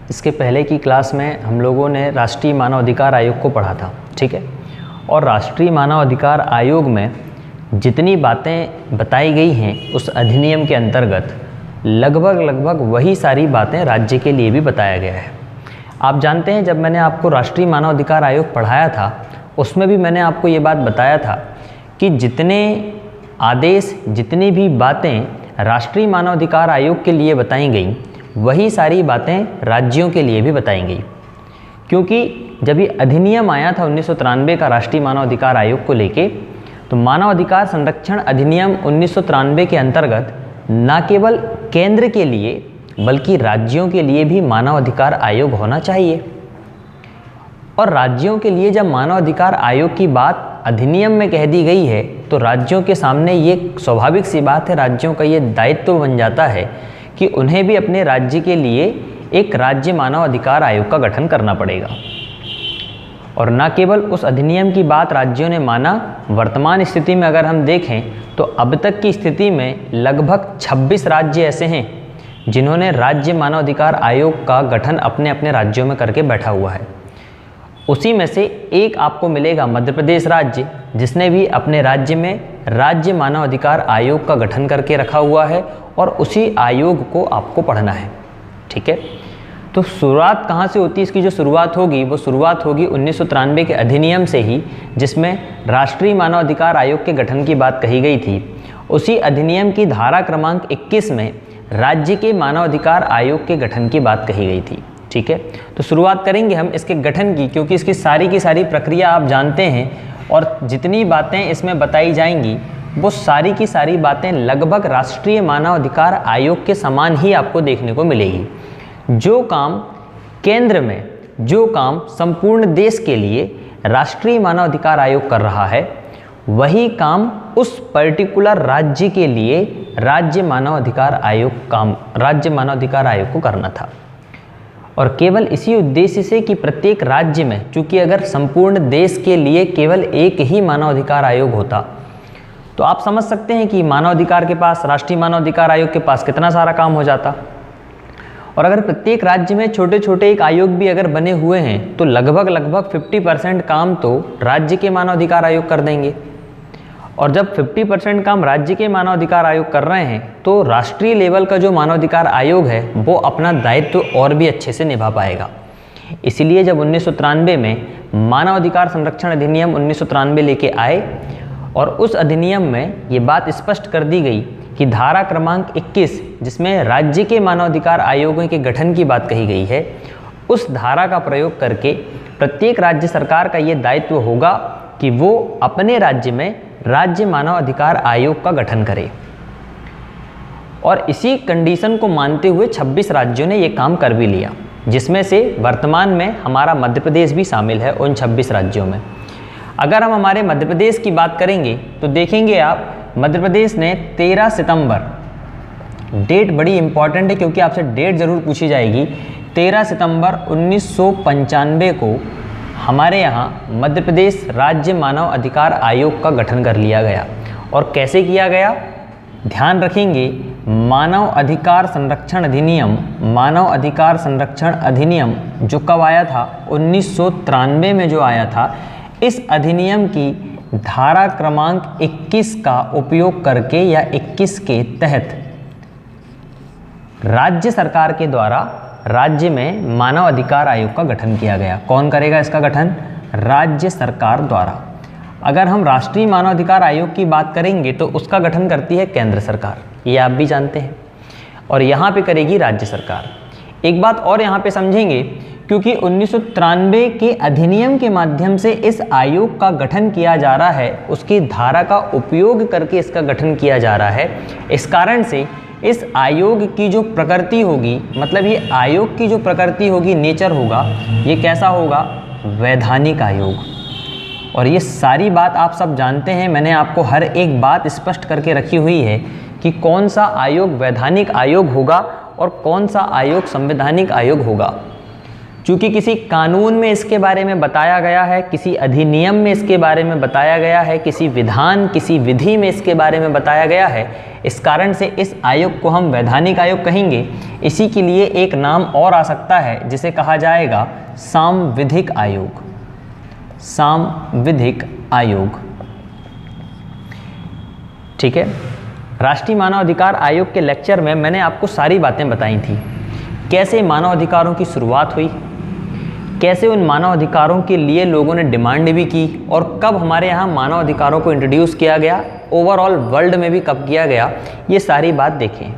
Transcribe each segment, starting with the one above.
इसके पहले की क्लास में हम लोगों ने राष्ट्रीय मानव अधिकार आयोग को पढ़ा था, ठीक है। और राष्ट्रीय मानव अधिकार आयोग में जितनी बातें बताई गई हैं उस अधिनियम के अंतर्गत लगभग वही सारी बातें राज्य के लिए भी बताया गया है। आप जानते हैं, जब मैंने आपको राष्ट्रीय मानव अधिकार आयोग पढ़ाया था उसमें भी मैंने आपको ये बात बताया था कि जितने आदेश, जितनी भी बातें राष्ट्रीय मानव अधिकार आयोग के लिए बताई गई वही सारी बातें राज्यों के लिए भी बताई गई। क्योंकि जब ये अधिनियम आया था 1993 का राष्ट्रीय मानव अधिकार आयोग को लेके, तो मानव अधिकार संरक्षण अधिनियम 1993 के अंतर्गत न केवल केंद्र के लिए बल्कि राज्यों के लिए भी मानव अधिकार आयोग होना चाहिए। और राज्यों के लिए जब मानव अधिकार आयोग की बात अधिनियम में कह दी गई है तो राज्यों के सामने ये स्वाभाविक सी बात है, राज्यों का ये दायित्व बन जाता है कि उन्हें भी अपने राज्य के लिए एक राज्य मानव अधिकार आयोग का गठन करना पड़ेगा। और न केवल उस अधिनियम की बात राज्यों ने माना, वर्तमान स्थिति में अगर हम देखें तो अब तक की स्थिति में लगभग 26 राज्य ऐसे हैं जिन्होंने राज्य मानव अधिकार आयोग का गठन अपने अपने राज्यों में करके बैठा हुआ है। उसी में से एक आपको मिलेगा मध्य प्रदेश राज्य, जिसने भी अपने राज्य में राज्य मानव अधिकार आयोग का गठन करके रखा हुआ है और उसी आयोग को आपको पढ़ना है, ठीक है। तो शुरुआत कहाँ से होती है? इसकी जो शुरुआत होगी वो शुरुआत होगी 1993 के अधिनियम से ही, जिसमें राष्ट्रीय मानव अधिकार आयोग के गठन की बात कही गई थी। उसी अधिनियम की धारा क्रमांक 21 में राज्य के मानव अधिकार आयोग के गठन की बात कही गई थी, ठीक है। तो शुरुआत करेंगे हम इसके गठन की, क्योंकि इसकी की सारी प्रक्रिया आप जानते हैं और जितनी बातें इसमें बताई जाएंगी वो सारी की सारी बातें लगभग राष्ट्रीय मानव अधिकार आयोग के समान ही आपको देखने को मिलेगी। जो काम केंद्र में, जो काम संपूर्ण देश के लिए राष्ट्रीय मानव अधिकार आयोग कर रहा है, वही काम उस पर्टिकुलर राज्य के लिए राज्य मानव अधिकार आयोग को करना था। और केवल इसी उद्देश्य से कि प्रत्येक राज्य में, चूंकि अगर संपूर्ण देश के लिए केवल एक ही मानव अधिकार आयोग होता तो आप समझ सकते हैं कि मानव अधिकार के पास, राष्ट्रीय मानव अधिकार आयोग के पास कितना सारा काम हो जाता। और अगर प्रत्येक राज्य में छोटे छोटे एक आयोग भी अगर बने हुए हैं तो लगभग 50% काम तो राज्य के मानव अधिकार आयोग कर देंगे। और जब 50% काम राज्य के मानव अधिकार आयोग कर रहे हैं तो राष्ट्रीय लेवल का जो मानव अधिकार आयोग है वो अपना दायित्व और भी अच्छे से निभा पाएगा। इसीलिए जब 1993 में मानव अधिकार संरक्षण अधिनियम 1993 लेके आए और उस अधिनियम में ये बात स्पष्ट कर दी गई कि धारा क्रमांक 21, जिसमें राज्य के मानव अधिकार आयोगों के गठन की बात कही गई है, उस धारा का प्रयोग करके प्रत्येक राज्य सरकार का ये दायित्व होगा कि वो अपने राज्य में राज्य मानव अधिकार आयोग का गठन करे। और इसी कंडीशन को मानते हुए 26 राज्यों ने ये काम कर भी लिया, जिसमें से वर्तमान में हमारा मध्य प्रदेश भी शामिल है उन 26 राज्यों में। अगर हम हमारे मध्य प्रदेश की बात करेंगे तो देखेंगे आप, मध्य प्रदेश ने 13 सितंबर, डेट बड़ी इंपॉर्टेंट है क्योंकि आपसे डेट ज़रूर पूछी जाएगी, 13 सितंबर 1995 को हमारे यहाँ मध्य प्रदेश राज्य मानव अधिकार आयोग का गठन कर लिया गया। और कैसे किया गया? ध्यान रखेंगे, मानव अधिकार संरक्षण अधिनियम जो कब आया था? 1993 में जो आया था। इस अधिनियम की धारा क्रमांक 21 का उपयोग करके या 21 के तहत राज्य सरकार के द्वारा राज्य में मानव अधिकार आयोग का गठन किया गया। कौन करेगा इसका गठन? राज्य सरकार द्वारा। अगर हम राष्ट्रीय मानव अधिकार आयोग की बात करेंगे तो उसका गठन करती है केंद्र सरकार, ये आप भी जानते हैं, और यहाँ पे करेगी राज्य सरकार। एक बात और यहाँ पे समझेंगे, क्योंकि 1993 के अधिनियम के माध्यम से इस आयोग का गठन किया जा रहा है, उसकी धारा का उपयोग करके इसका गठन किया जा रहा है। इस कारण से इस आयोग की जो प्रकृति होगी, मतलब ये आयोग की जो प्रकृति होगी, नेचर होगा, ये कैसा होगा? वैधानिक आयोग। और ये सारी बात आप सब जानते हैं, मैंने आपको हर एक बात स्पष्ट करके रखी हुई है कि कौन सा आयोग वैधानिक आयोग होगा और कौन सा आयोग संवैधानिक आयोग होगा। चूँकि किसी कानून में इसके बारे में बताया गया है, किसी अधिनियम में इसके बारे में बताया गया है, किसी विधान, किसी विधि में इसके बारे में बताया गया है, इस कारण से इस आयोग को हम वैधानिक आयोग कहेंगे। इसी के लिए एक नाम और आ सकता है जिसे कहा जाएगा सांविधिक आयोग। सांविधिक आयोग, ठीक है। राष्ट्रीय मानव अधिकार आयोग के लेक्चर में मैंने आपको सारी बातें बताई थी, कैसे मानव अधिकारों की शुरुआत हुई, कैसे उन मानव अधिकारों के लिए लोगों ने डिमांड भी की, और कब हमारे यहाँ मानव अधिकारों को इंट्रोड्यूस किया गया, ओवरऑल वर्ल्ड में भी कब किया गया, ये सारी बात देखें।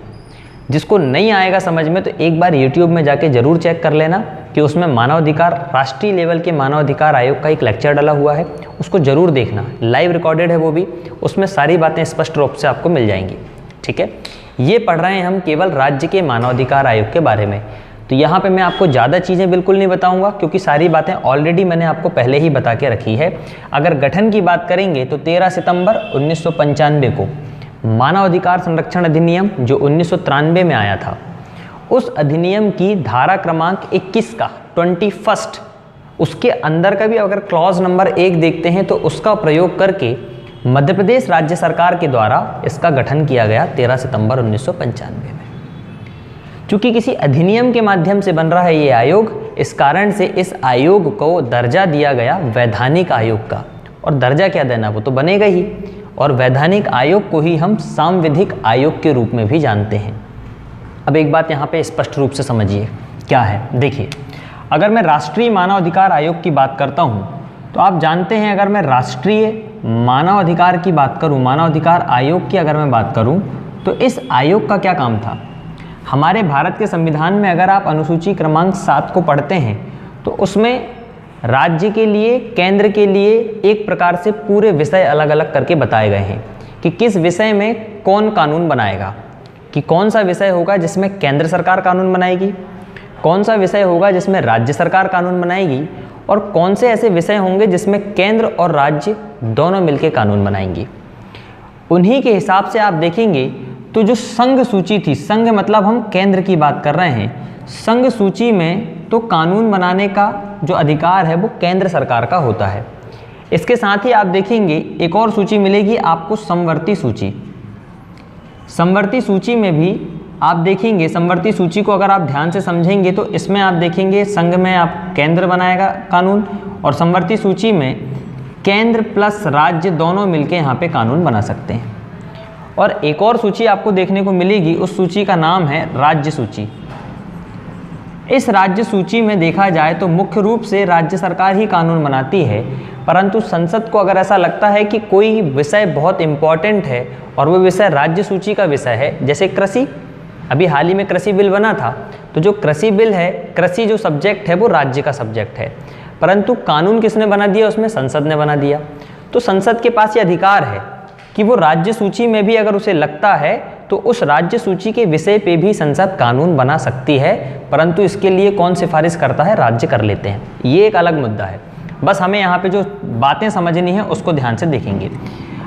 जिसको नहीं आएगा समझ में तो एक बार YouTube में जाके ज़रूर चेक कर लेना कि उसमें मानव अधिकार, राष्ट्रीय लेवल के मानव अधिकार आयोग का एक लेक्चर डाला हुआ है, उसको ज़रूर देखना, लाइव रिकॉर्डेड है वो भी, उसमें सारी बातें स्पष्ट रूप से आपको मिल जाएंगी, ठीक है। ये पढ़ रहे हैं हम केवल राज्य के मानव अधिकार आयोग के बारे में, तो यहाँ पे मैं आपको ज़्यादा चीज़ें बिल्कुल नहीं बताऊंगा क्योंकि सारी बातें ऑलरेडी मैंने आपको पहले ही बता के रखी है। अगर गठन की बात करेंगे तो 13 सितंबर 1995 को मानव अधिकार संरक्षण अधिनियम जो 1993 में आया था, उस अधिनियम की धारा क्रमांक 21 का 21, उसके अंदर का भी अगर क्लॉज नंबर 1 देखते हैं तो उसका प्रयोग करके मध्य प्रदेश राज्य सरकार के द्वारा इसका गठन किया गया 13 सितंबर 1995 में। चूँकि किसी अधिनियम के माध्यम से बन रहा है ये आयोग, इस कारण से इस आयोग को दर्जा दिया गया वैधानिक आयोग का, और दर्जा क्या देना वो तो बनेगा ही, और वैधानिक आयोग को ही हम सांविधिक आयोग के रूप में भी जानते हैं। अब एक बात यहाँ पे स्पष्ट रूप से समझिए क्या है। देखिए, अगर मैं राष्ट्रीय मानव अधिकार आयोग की बात करता हूँ तो आप जानते हैं, अगर मैं राष्ट्रीय मानव अधिकार की बात करूँ, मानव अधिकार आयोग की अगर मैं बात करूँ तो इस आयोग का क्या काम था। हमारे भारत के संविधान में अगर आप अनुसूची क्रमांक 7 को पढ़ते हैं तो उसमें राज्य के लिए, केंद्र के लिए एक प्रकार से पूरे विषय अलग अलग करके बताए गए हैं कि किस विषय में कौन कानून बनाएगा, कि कौन सा विषय होगा जिसमें केंद्र सरकार कानून बनाएगी, कौन सा विषय होगा जिसमें राज्य सरकार कानून बनाएगी, और कौन से ऐसे विषय होंगे जिसमें केंद्र और राज्य दोनों मिलकर कानून बनाएंगी। उन्हीं के हिसाब से आप देखेंगे तो जो संघ सूची थी, संघ मतलब हम केंद्र की बात कर रहे हैं, संघ सूची में तो कानून बनाने का जो अधिकार है वो केंद्र सरकार का होता है। इसके साथ ही आप देखेंगे एक और सूची मिलेगी आपको, समवर्ती सूची। समवर्ती सूची में भी आप देखेंगे, समवर्ती सूची को अगर आप ध्यान से समझेंगे तो इसमें आप देखेंगे संघ में आप केंद्र बनाएगा कानून, और समवर्ती सूची में केंद्र प्लस राज्य दोनों मिलकर यहाँ पे कानून बना सकते हैं। और एक और सूची आपको देखने को मिलेगी, उस सूची का नाम है राज्य सूची। इस राज्य सूची में देखा जाए तो मुख्य रूप से राज्य सरकार ही कानून बनाती है, परंतु संसद को अगर ऐसा लगता है कि कोई विषय बहुत इम्पॉर्टेंट है और वो विषय राज्य सूची का विषय है, जैसे कृषि, अभी हाल ही में कृषि बिल बना था, तो जो कृषि बिल है, कृषि जो सब्जेक्ट है वो राज्य का सब्जेक्ट है, परंतु कानून किसने बना दिया, उसमें संसद ने बना दिया। तो संसद के पास ये अधिकार है कि वो राज्य सूची में भी अगर उसे लगता है तो उस राज्य सूची के विषय पे भी संसद कानून बना सकती है, परंतु इसके लिए कौन सिफारिश करता है, राज्य कर लेते हैं। ये एक अलग मुद्दा है, बस हमें यहाँ पे जो बातें समझनी है उसको ध्यान से देखेंगे।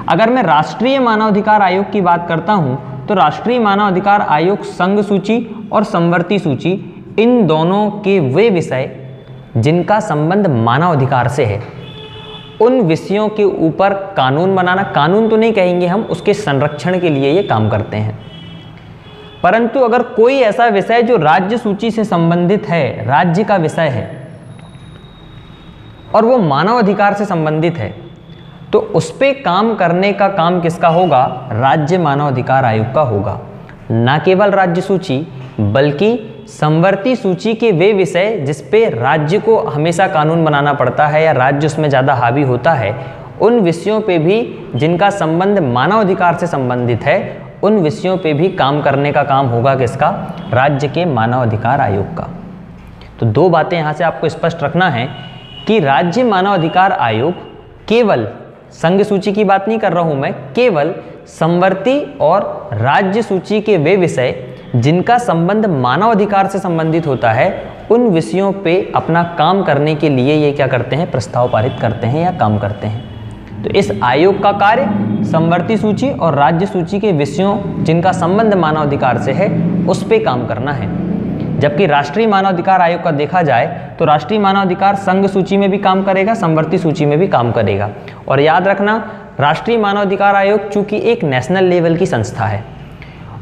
अगर मैं राष्ट्रीय मानवाधिकार आयोग की बात करता हूँ तो राष्ट्रीय मानवाधिकार आयोग संघ सूची और समवर्ती सूची, इन दोनों के वे विषय जिनका संबंध मानवाधिकार से है, उन विषयों के ऊपर कानून बनाना, कानून तो नहीं कहेंगे हम, उसके संरक्षण के लिए ये काम करते हैं। परंतु अगर कोई ऐसा विषय जो राज्य सूची से संबंधित है, राज्य का विषय है और वो मानव अधिकार से संबंधित है, तो उस पे काम करने का काम किसका होगा, राज्य मानव अधिकार आयोग का होगा। न केवल राज्य सूची बल्कि समवर्ती सूची के वे विषय जिस पे राज्य को हमेशा कानून बनाना पड़ता है या राज्य उसमें ज़्यादा हावी होता है, उन विषयों पे भी जिनका संबंध मानवाधिकार से संबंधित है, उन विषयों पे भी काम करने का काम होगा किसका, राज्य के मानवाधिकार आयोग का। तो दो बातें यहाँ से आपको स्पष्ट रखना है कि राज्य मानवाधिकार आयोग केवल संघ सूची की बात नहीं कर रहा हूँ मैं, केवल समवर्ती और राज्य सूची के वे विषय जिनका संबंध मानवाधिकार से संबंधित होता है, उन विषयों पे अपना काम करने के लिए ये क्या करते हैं, प्रस्ताव पारित करते हैं या काम करते हैं। तो इस आयोग का कार्य समवर्ती सूची और राज्य सूची के विषयों जिनका संबंध मानवाधिकार से है उस पे काम करना है। जबकि राष्ट्रीय मानवाधिकार आयोग का देखा जाए तो राष्ट्रीय मानवाधिकार संघ सूची में भी काम करेगा, समवर्ती सूची में भी काम करेगा। और याद रखना, राष्ट्रीय मानवाधिकार आयोग चूंकि एक नेशनल लेवल की संस्था है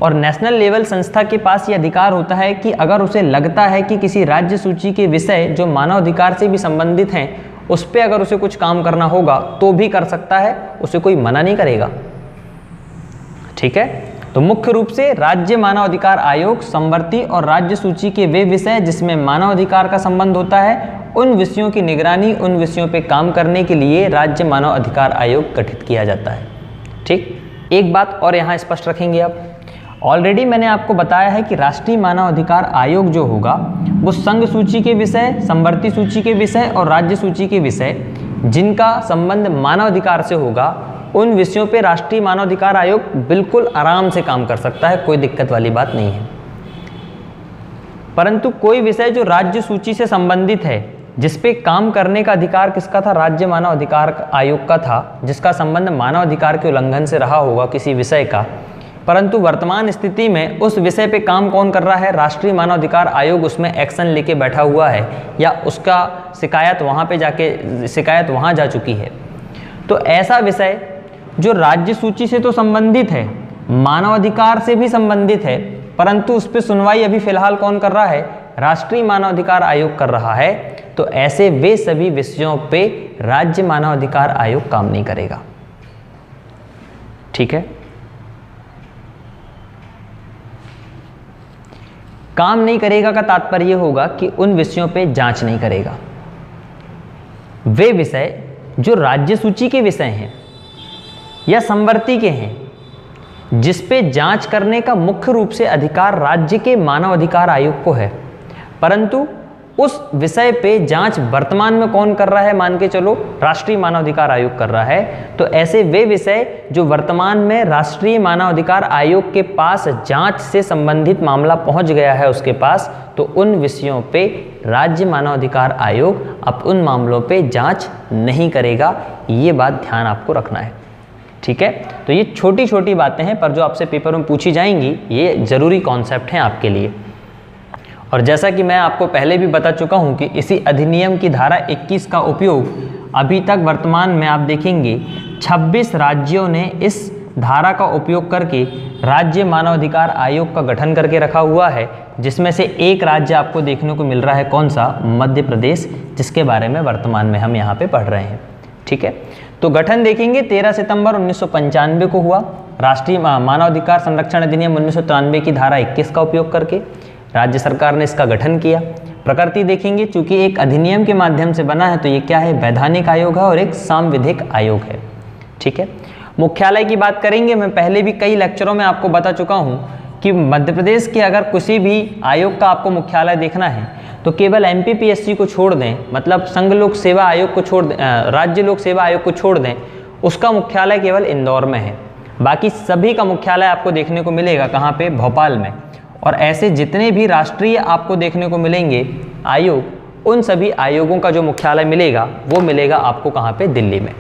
और नेशनल लेवल संस्था के पास ये अधिकार होता है कि अगर उसे लगता है कि किसी राज्य सूची के विषय जो मानवाधिकार से भी संबंधित हैं उस पर अगर उसे कुछ काम करना होगा तो भी कर सकता है, उसे कोई मना नहीं करेगा। ठीक है, तो मुख्य रूप से राज्य मानवाधिकार आयोग समवर्ती और राज्य सूची के वे विषय जिसमें मानवाधिकार का संबंध होता है उन विषयों की निगरानी, उन विषयों पे काम करने के लिए राज्य मानवाधिकार आयोग गठित किया जाता है। ठीक, एक बात और यहाँ स्पष्ट रखेंगे आप, ऑलरेडी मैंने आपको बताया है कि राष्ट्रीय मानवाधिकार आयोग जो होगा वो संघ सूची के विषय, समवर्ती सूची के विषय और राज्य सूची के विषय जिनका संबंध मानवाधिकार से होगा उन विषयों पे राष्ट्रीय मानवाधिकार आयोग बिल्कुल आराम से काम कर सकता है, कोई दिक्कत वाली बात नहीं है। परंतु कोई विषय जो राज्य सूची से संबंधित है जिस पे काम करने का अधिकार किसका था, राज्य मानवाधिकार आयोग का था, जिसका संबंध मानवाधिकार के उल्लंघन से रहा होगा किसी विषय का, परंतु वर्तमान स्थिति में उस विषय पे काम कौन कर रहा है, राष्ट्रीय मानवाधिकार आयोग उसमें एक्शन लेके बैठा हुआ है या उसका शिकायत वहाँ जा चुकी है। तो ऐसा विषय जो राज्य सूची से तो संबंधित है, मानवाधिकार से भी संबंधित है, परंतु उस पर सुनवाई अभी फिलहाल कौन कर रहा है, राष्ट्रीय मानवाधिकार आयोग कर रहा है, तो ऐसे वे सभी विषयों पे राज्य मानवाधिकार आयोग काम नहीं करेगा। ठीक है, काम नहीं करेगा का तात्पर्य होगा कि उन विषयों पे जांच नहीं करेगा। वे विषय जो राज्य सूची के विषय हैं या समवर्ती के हैं जिस पे जांच करने का मुख्य रूप से अधिकार राज्य के मानवाधिकार आयोग को है, परंतु उस विषय पे जांच वर्तमान में कौन कर रहा है, मान के चलो राष्ट्रीय मानवाधिकार आयोग कर रहा है, तो ऐसे वे विषय जो वर्तमान में राष्ट्रीय मानवाधिकार आयोग के पास जांच से संबंधित मामला पहुंच गया है उसके पास, तो उन विषयों पे राज्य मानवाधिकार आयोग अब उन मामलों पे जांच नहीं करेगा। ये बात ध्यान आपको रखना है। ठीक है, तो ये छोटी छोटी बातें हैं पर जो आपसे पेपर में पूछी जाएंगी ये जरूरी कॉन्सेप्ट हैं आपके लिए। और जैसा कि मैं आपको पहले भी बता चुका हूं कि इसी अधिनियम की धारा 21 का उपयोग अभी तक वर्तमान में आप देखेंगे 26 राज्यों ने इस धारा का उपयोग करके राज्य मानवाधिकार आयोग का गठन करके रखा हुआ है, जिसमें से एक राज्य आपको देखने को मिल रहा है, कौन सा, मध्य प्रदेश, जिसके बारे में वर्तमान में हम यहाँ पे पढ़ रहे हैं। ठीक है, तो गठन देखेंगे 13 सितंबर 1995 को हुआ, राष्ट्रीय मानवाधिकार संरक्षण अधिनियम 1993 की धारा 21 का उपयोग करके राज्य सरकार ने इसका गठन किया। प्रकृति देखेंगे, चूंकि एक अधिनियम के माध्यम से बना है तो ये क्या है, वैधानिक आयोग है और एक सांविधिक आयोग है। ठीक है, मुख्यालय की बात करेंगे, मैं पहले भी कई लेक्चरों में आपको बता चुका हूँ कि मध्य प्रदेश के अगर किसी भी आयोग का आपको मुख्यालय देखना है तो केवल MPPSC को छोड़ दें, मतलब संघ लोक सेवा आयोग को छोड़ दें, राज्य लोक सेवा आयोग को छोड़ दें, उसका मुख्यालय केवल इंदौर में है। बाकी सभी का मुख्यालय आपको देखने को मिलेगा कहाँ पे, भोपाल में। और ऐसे जितने भी राष्ट्रीय आपको देखने को मिलेंगे आयोग, उन सभी आयोगों का जो मुख्यालय मिलेगा वो मिलेगा आपको कहाँ पे, दिल्ली में।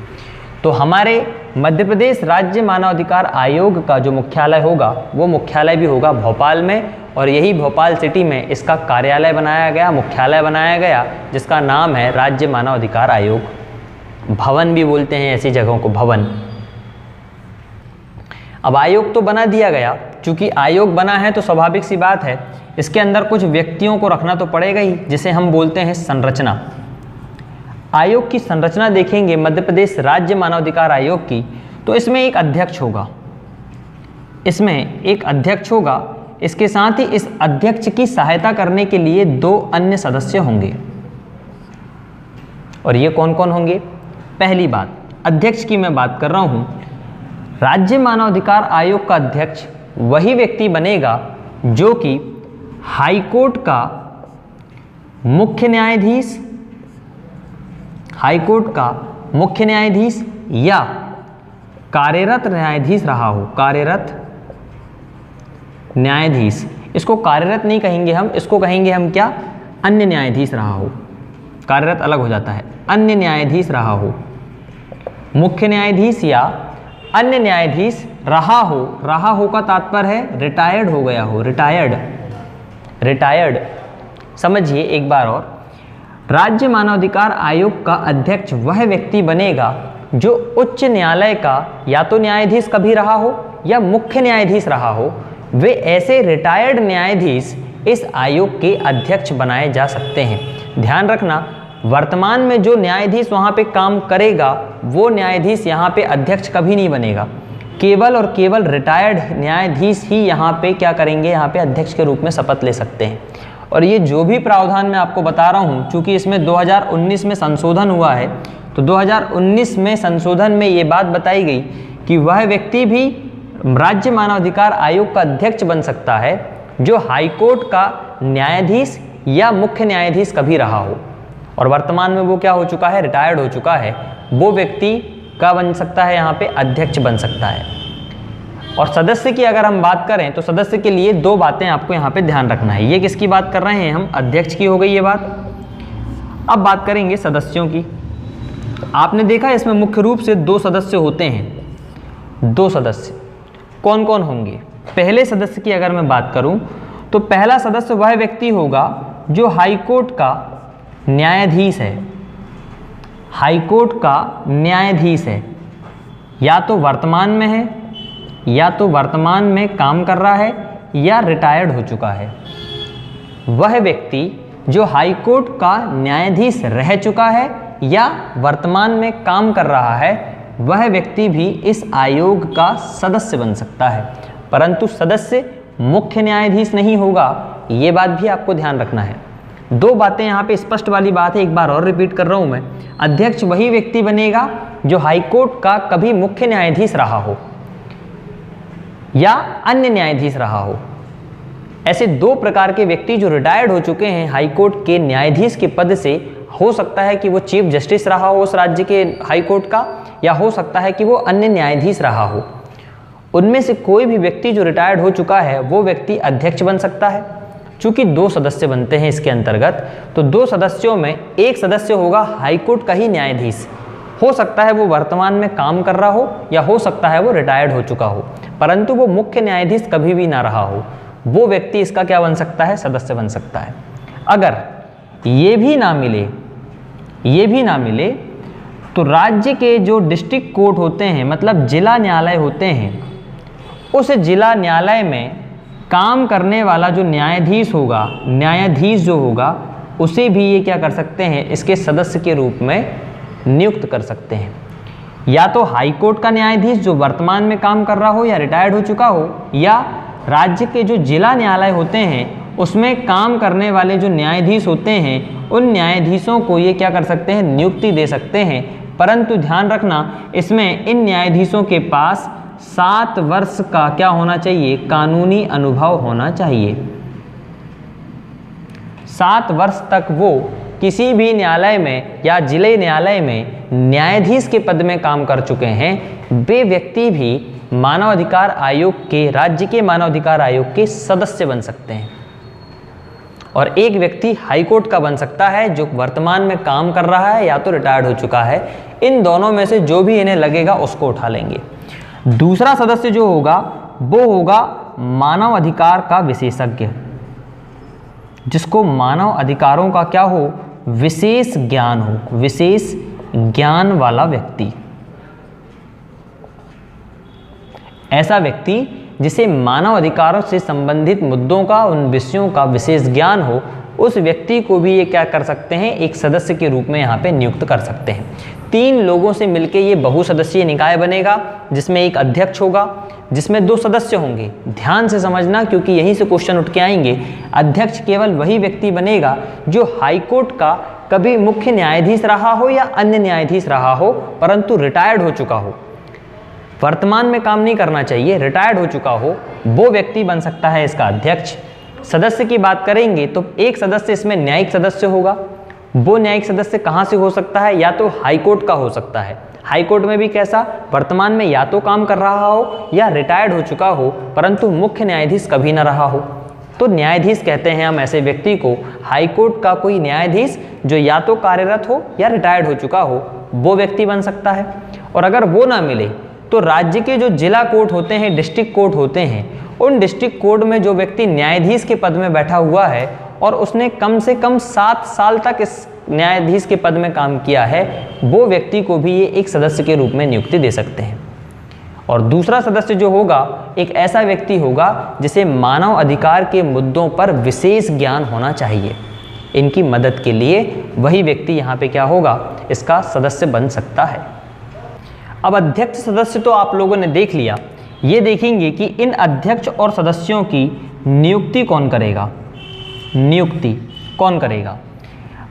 तो हमारे मध्य प्रदेश राज्य मानवाधिकार आयोग का जो मुख्यालय होगा वो मुख्यालय भी होगा भोपाल में, और यही भोपाल सिटी में इसका कार्यालय बनाया गया, मुख्यालय बनाया गया, जिसका नाम है राज्य मानवाधिकार आयोग भवन भी बोलते हैं ऐसी जगहों को, भवन। अब आयोग तो बना दिया गया, चूंकि आयोग बना है तो स्वाभाविक सी बात है इसके अंदर कुछ व्यक्तियों को रखना तो पड़ेगा ही, जिसे हम बोलते हैं संरचना। आयोग की संरचना देखेंगे मध्य प्रदेश राज्य मानवाधिकार आयोग की, तो इसमें एक अध्यक्ष होगा, इसके साथ ही इस अध्यक्ष की सहायता करने के लिए 2 अन्य सदस्य होंगे। और ये कौन कौन होंगे? पहली बात, अध्यक्ष की मैं बात कर रहा हूं, राज्य मानवाधिकार आयोग का अध्यक्ष वही व्यक्ति बनेगा जो कि हाईकोर्ट का मुख्य न्यायाधीश या कार्यरत न्यायाधीश रहा हो। कार्यरत न्यायाधीश, इसको कार्यरत नहीं कहेंगे हम, इसको कहेंगे हम क्या, अन्य न्यायाधीश रहा हो। कार्यरत अलग हो जाता है, अन्य न्यायाधीश रहा हो। मुख्य न्यायाधीश या अन्य न्यायाधीश रहा हो का तात्पर्य है रिटायर्ड हो गया हो, रिटायर्ड। समझिए एक बार और, राज्य मानवाधिकार आयोग का अध्यक्ष वह व्यक्ति बनेगा जो उच्च न्यायालय का या तो न्यायाधीश कभी रहा हो या मुख्य न्यायाधीश रहा हो। वे ऐसे रिटायर्ड न्यायाधीश इस आयोग के अध्यक्ष बनाए जा सकते हैं। ध्यान रखना, वर्तमान में जो न्यायाधीश वहाँ पे काम करेगा वो न्यायाधीश यहाँ पे अध्यक्ष कभी नहीं बनेगा। केवल और केवल रिटायर्ड न्यायाधीश ही यहाँ पे क्या करेंगे, यहाँ पे अध्यक्ष के रूप में शपथ ले सकते हैं। और ये जो भी प्रावधान मैं आपको बता रहा हूँ, चूँकि इसमें 2019 में संशोधन हुआ है, तो 2019 में संशोधन में ये बात बताई गई कि वह व्यक्ति भी राज्य मानवाधिकार आयोग का अध्यक्ष बन सकता है जो हाईकोर्ट का न्यायाधीश या मुख्य न्यायाधीश कभी रहा हो, और वर्तमान में वो क्या हो चुका है, रिटायर्ड हो चुका है। वो व्यक्ति का बन सकता है, यहाँ पे अध्यक्ष बन सकता है। और सदस्य की अगर हम बात करें तो सदस्य के लिए दो बातें आपको यहाँ पे ध्यान रखना है। ये किसकी बात कर रहे हैं हम, अध्यक्ष की हो गई ये बात। अब बात करेंगे सदस्यों की। आपने देखा इसमें मुख्य रूप से दो सदस्य होते हैं। दो सदस्य कौन कौन होंगे? पहले सदस्य की अगर मैं बात करूं तो पहला सदस्य वह व्यक्ति होगा जो हाईकोर्ट का न्यायाधीश है। हाईकोर्ट का न्यायाधीश है, या तो वर्तमान में है, या तो वर्तमान में काम कर रहा है, या रिटायर्ड हो चुका है। वह व्यक्ति जो हाईकोर्ट का न्यायाधीश रह चुका है या वर्तमान में काम कर रहा है, वह व्यक्ति भी इस आयोग का सदस्य बन सकता है, परंतु सदस्य मुख्य न्यायाधीश नहीं होगा। ये बात भी आपको ध्यान रखना है। दो बातें यहाँ पे स्पष्ट वाली बात है, एक बार और रिपीट कर रहा हूँ मैं। अध्यक्ष वही व्यक्ति बनेगा जो हाईकोर्ट का कभी मुख्य न्यायाधीश रहा हो या अन्य न्यायाधीश रहा हो। ऐसे दो प्रकार के व्यक्ति जो रिटायर्ड हो चुके हैं हाईकोर्ट के न्यायाधीश के पद से, हो सकता है कि वो चीफ जस्टिस रहा हो उस राज्य के हाईकोर्ट का, या हो सकता है कि वो अन्य न्यायाधीश रहा हो। उनमें से कोई भी व्यक्ति जो रिटायर्ड हो चुका है वो व्यक्ति अध्यक्ष बन सकता है। चूंकि दो सदस्य बनते हैं इसके अंतर्गत, तो दो सदस्यों में एक सदस्य होगा हाईकोर्ट का ही न्यायाधीश। हो सकता है वो वर्तमान में काम कर रहा हो या हो सकता है वो रिटायर्ड हो चुका हो, परंतु वो मुख्य न्यायाधीश कभी भी ना रहा हो। वो व्यक्ति इसका क्या बन सकता है, सदस्य बन सकता है। अगर ये भी ना मिले तो राज्य के जो डिस्ट्रिक्ट कोर्ट होते हैं, मतलब जिला न्यायालय होते हैं, उस जिला न्यायालय में काम करने वाला जो न्यायाधीश जो होगा उसे भी ये क्या कर सकते हैं, इसके सदस्य के रूप में नियुक्त कर सकते हैं। या तो हाईकोर्ट का न्यायाधीश जो वर्तमान में काम कर रहा हो या रिटायर्ड हो चुका हो, या राज्य के जो जिला न्यायालय होते हैं उसमें काम करने वाले जो न्यायाधीश होते हैं, उन न्यायाधीशों को ये क्या कर सकते हैं, नियुक्ति दे सकते हैं। परंतु ध्यान रखना, इसमें इन न्यायाधीशों के पास 7 वर्ष का क्या होना चाहिए, कानूनी अनुभव होना चाहिए। 7 वर्ष तक वो किसी भी न्यायालय में या जिले न्यायालय में न्यायाधीश के पद में काम कर चुके हैं। वे व्यक्ति भी मानवाधिकार आयोग के, राज्य के मानवाधिकार आयोग के सदस्य बन सकते हैं। और एक व्यक्ति हाईकोर्ट का बन सकता है जो वर्तमान में काम कर रहा है या तो रिटायर्ड हो चुका है। इन दोनों में से जो भी इन्हें लगेगा उसको उठा लेंगे। दूसरा सदस्य जो होगा वो होगा मानव अधिकार का विशेषज्ञ, जिसको मानव अधिकारों का क्या हो, विशेष ज्ञान हो, विशेष ज्ञान वाला व्यक्ति। ऐसा व्यक्ति जिसे मानव अधिकारों से संबंधित मुद्दों का, उन विषयों का विशेष ज्ञान हो, उस व्यक्ति को भी ये क्या कर सकते हैं, एक सदस्य के रूप में यहाँ पे नियुक्त कर सकते हैं। 3 लोगों से मिलके ये बहुसदस्यीय निकाय बनेगा, जिसमें एक अध्यक्ष होगा, जिसमें 2 सदस्य होंगे। ध्यान से समझना, क्योंकि यहीं से क्वेश्चन उठ के आएंगे। अध्यक्ष केवल वही व्यक्ति बनेगा जो हाईकोर्ट का कभी मुख्य न्यायाधीश रहा हो या अन्य न्यायाधीश रहा हो, परंतु रिटायर्ड हो चुका हो, वर्तमान में काम नहीं करना चाहिए, रिटायर्ड हो चुका हो, वो व्यक्ति बन सकता है इसका अध्यक्ष। सदस्य की बात करेंगे तो एक सदस्य इसमें न्यायिक सदस्य होगा। वो न्यायिक सदस्य कहाँ से हो सकता है, या तो हाईकोर्ट का हो सकता है। हाईकोर्ट में भी कैसा, वर्तमान में या तो काम कर रहा हो या रिटायर्ड हो चुका हो, परंतु मुख्य न्यायाधीश कभी ना रहा हो। तो न्यायाधीश कहते हैं हम ऐसे व्यक्ति को। हाईकोर्ट का कोई न्यायाधीश जो या तो कार्यरत हो या रिटायर्ड हो चुका हो, वो व्यक्ति बन सकता है। और अगर वो ना मिले तो राज्य के जो जिला कोर्ट होते हैं, डिस्ट्रिक्ट कोर्ट होते हैं, उन डिस्ट्रिक्ट कोर्ट में जो व्यक्ति न्यायाधीश के पद में बैठा हुआ है, और उसने कम से कम 7 साल तक इस न्यायाधीश के पद में काम किया है, वो व्यक्ति को भी ये एक सदस्य के रूप में नियुक्ति दे सकते हैं। और दूसरा सदस्य जो होगा एक ऐसा व्यक्ति होगा जिसे मानव अधिकार के मुद्दों पर विशेष ज्ञान होना चाहिए। इनकी मदद के लिए वही व्यक्ति यहाँ पे क्या होगा, इसका सदस्य बन सकता है। अब अध्यक्ष सदस्य तो आप लोगों ने देख लिया, ये देखेंगे कि इन अध्यक्ष और सदस्यों की नियुक्ति कौन करेगा। नियुक्ति कौन करेगा?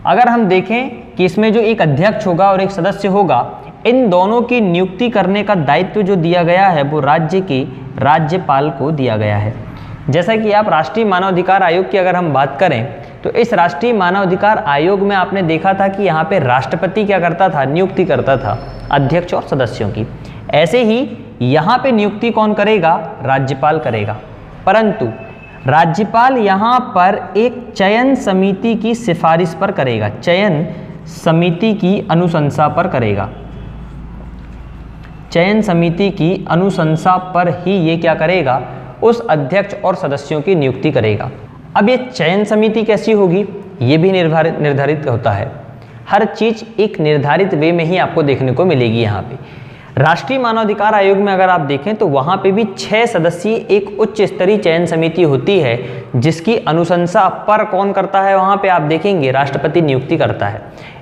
अगर हम देखें कि इसमें जो एक अध्यक्ष होगा और एक सदस्य होगा, इन दोनों की नियुक्ति करने का दायित्व जो दिया गया है वो राज्य के राज्यपाल को दिया गया है। जैसा कि आप राष्ट्रीय मानवाधिकार आयोग की अगर हम बात करें तो इस राष्ट्रीय मानवाधिकार आयोग में आपने देखा था कि यहाँ पे राष्ट्रपति क्या करता था, नियुक्ति करता था अध्यक्ष और सदस्यों की। ऐसे ही यहाँ पे नियुक्ति कौन करेगा, राज्यपाल करेगा। परंतु राज्यपाल यहाँ पर एक चयन समिति की सिफारिश पर करेगा, चयन समिति की अनुशंसा पर करेगा। चयन समिति की अनुशंसा पर ही ये क्या करेगा, उस अध्यक्ष और सदस्यों की नियुक्ति करेगा। अब ये चयन समिति कैसी होगी, ये भी निर्धारित होता है। हर चीज़ एक निर्धारित वे में ही आपको देखने को मिलेगी। यहाँ पे राष्ट्रीय मानवाधिकार आयोग में अगर आप देखें तो वहाँ पे भी 6 सदस्यीय एक उच्च स्तरीय चयन समिति होती है, जिसकी अनुशंसा पर कौन करता है, वहाँ पे आप देखेंगे राष्ट्रपति नियुक्ति करता है।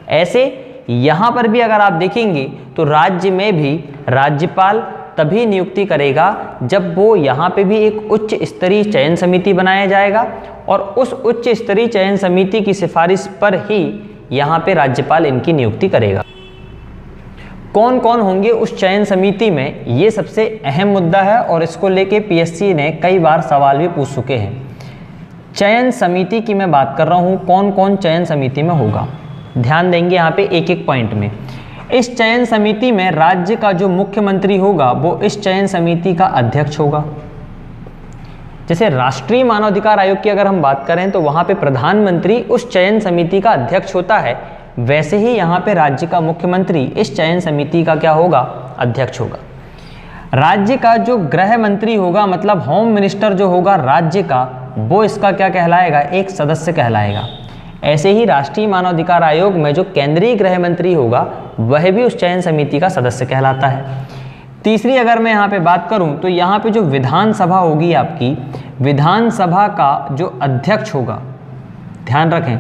ऐसे यहाँ पर भी अगर आप देखेंगे तो राज्य में भी राज्यपाल तभी नियुक्ति करेगा जब वो यहाँ पे भी एक उच्च स्तरीय चयन समिति बनाया जाएगा और उस उच्च स्तरीय चयन समिति की सिफारिश पर ही यहाँ पे राज्यपाल इनकी नियुक्ति करेगा। कौन कौन होंगे उस चयन समिति में, ये सबसे अहम मुद्दा है और इसको लेके पीएससी ने कई बार सवाल भी पूछ चुके हैं। चयन समिति की मैं बात कर रहा हूँ, कौन कौन चयन समिति में होगा, ध्यान देंगे यहाँ पे एक एक पॉइंट में। इस चयन समिति में राज्य का जो मुख्यमंत्री होगा वो इस चयन समिति का अध्यक्ष होगा। जैसे राष्ट्रीय मानवाधिकार आयोग की अगर हम बात करें तो वहाँ पे प्रधानमंत्री उस चयन समिति का अध्यक्ष होता है, वैसे ही यहाँ पे राज्य का मुख्यमंत्री इस चयन समिति का क्या होगा, अध्यक्ष होगा। राज्य का जो गृह मंत्री होगा, मतलब होम मिनिस्टर जो होगा राज्य का, वो इसका क्या कहलाएगा, एक सदस्य कहलाएगा। ऐसे ही राष्ट्रीय मानवाधिकार आयोग में जो केंद्रीय गृह मंत्री होगा वह भी उस चयन समिति का सदस्य कहलाता है। तीसरी अगर मैं यहाँ पे बात करूँ तो यहाँ पे जो विधानसभा होगी आपकी, विधानसभा का जो अध्यक्ष होगा, ध्यान रखें,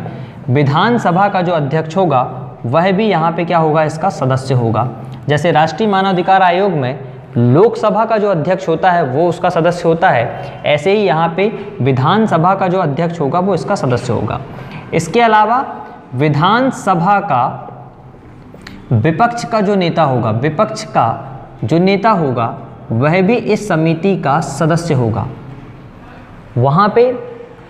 विधानसभा का जो अध्यक्ष होगा वह भी यहाँ पे क्या होगा, इसका सदस्य होगा। जैसे राष्ट्रीय मानवाधिकार आयोग में लोकसभा का जो अध्यक्ष होता है वो उसका सदस्य होता है, ऐसे ही यहाँ पे विधानसभा का जो अध्यक्ष होगा वो इसका सदस्य होगा। इसके अलावा विधानसभा का विपक्ष का जो नेता होगा, विपक्ष का जो नेता होगा वह भी इस समिति का सदस्य होगा। वहाँ पे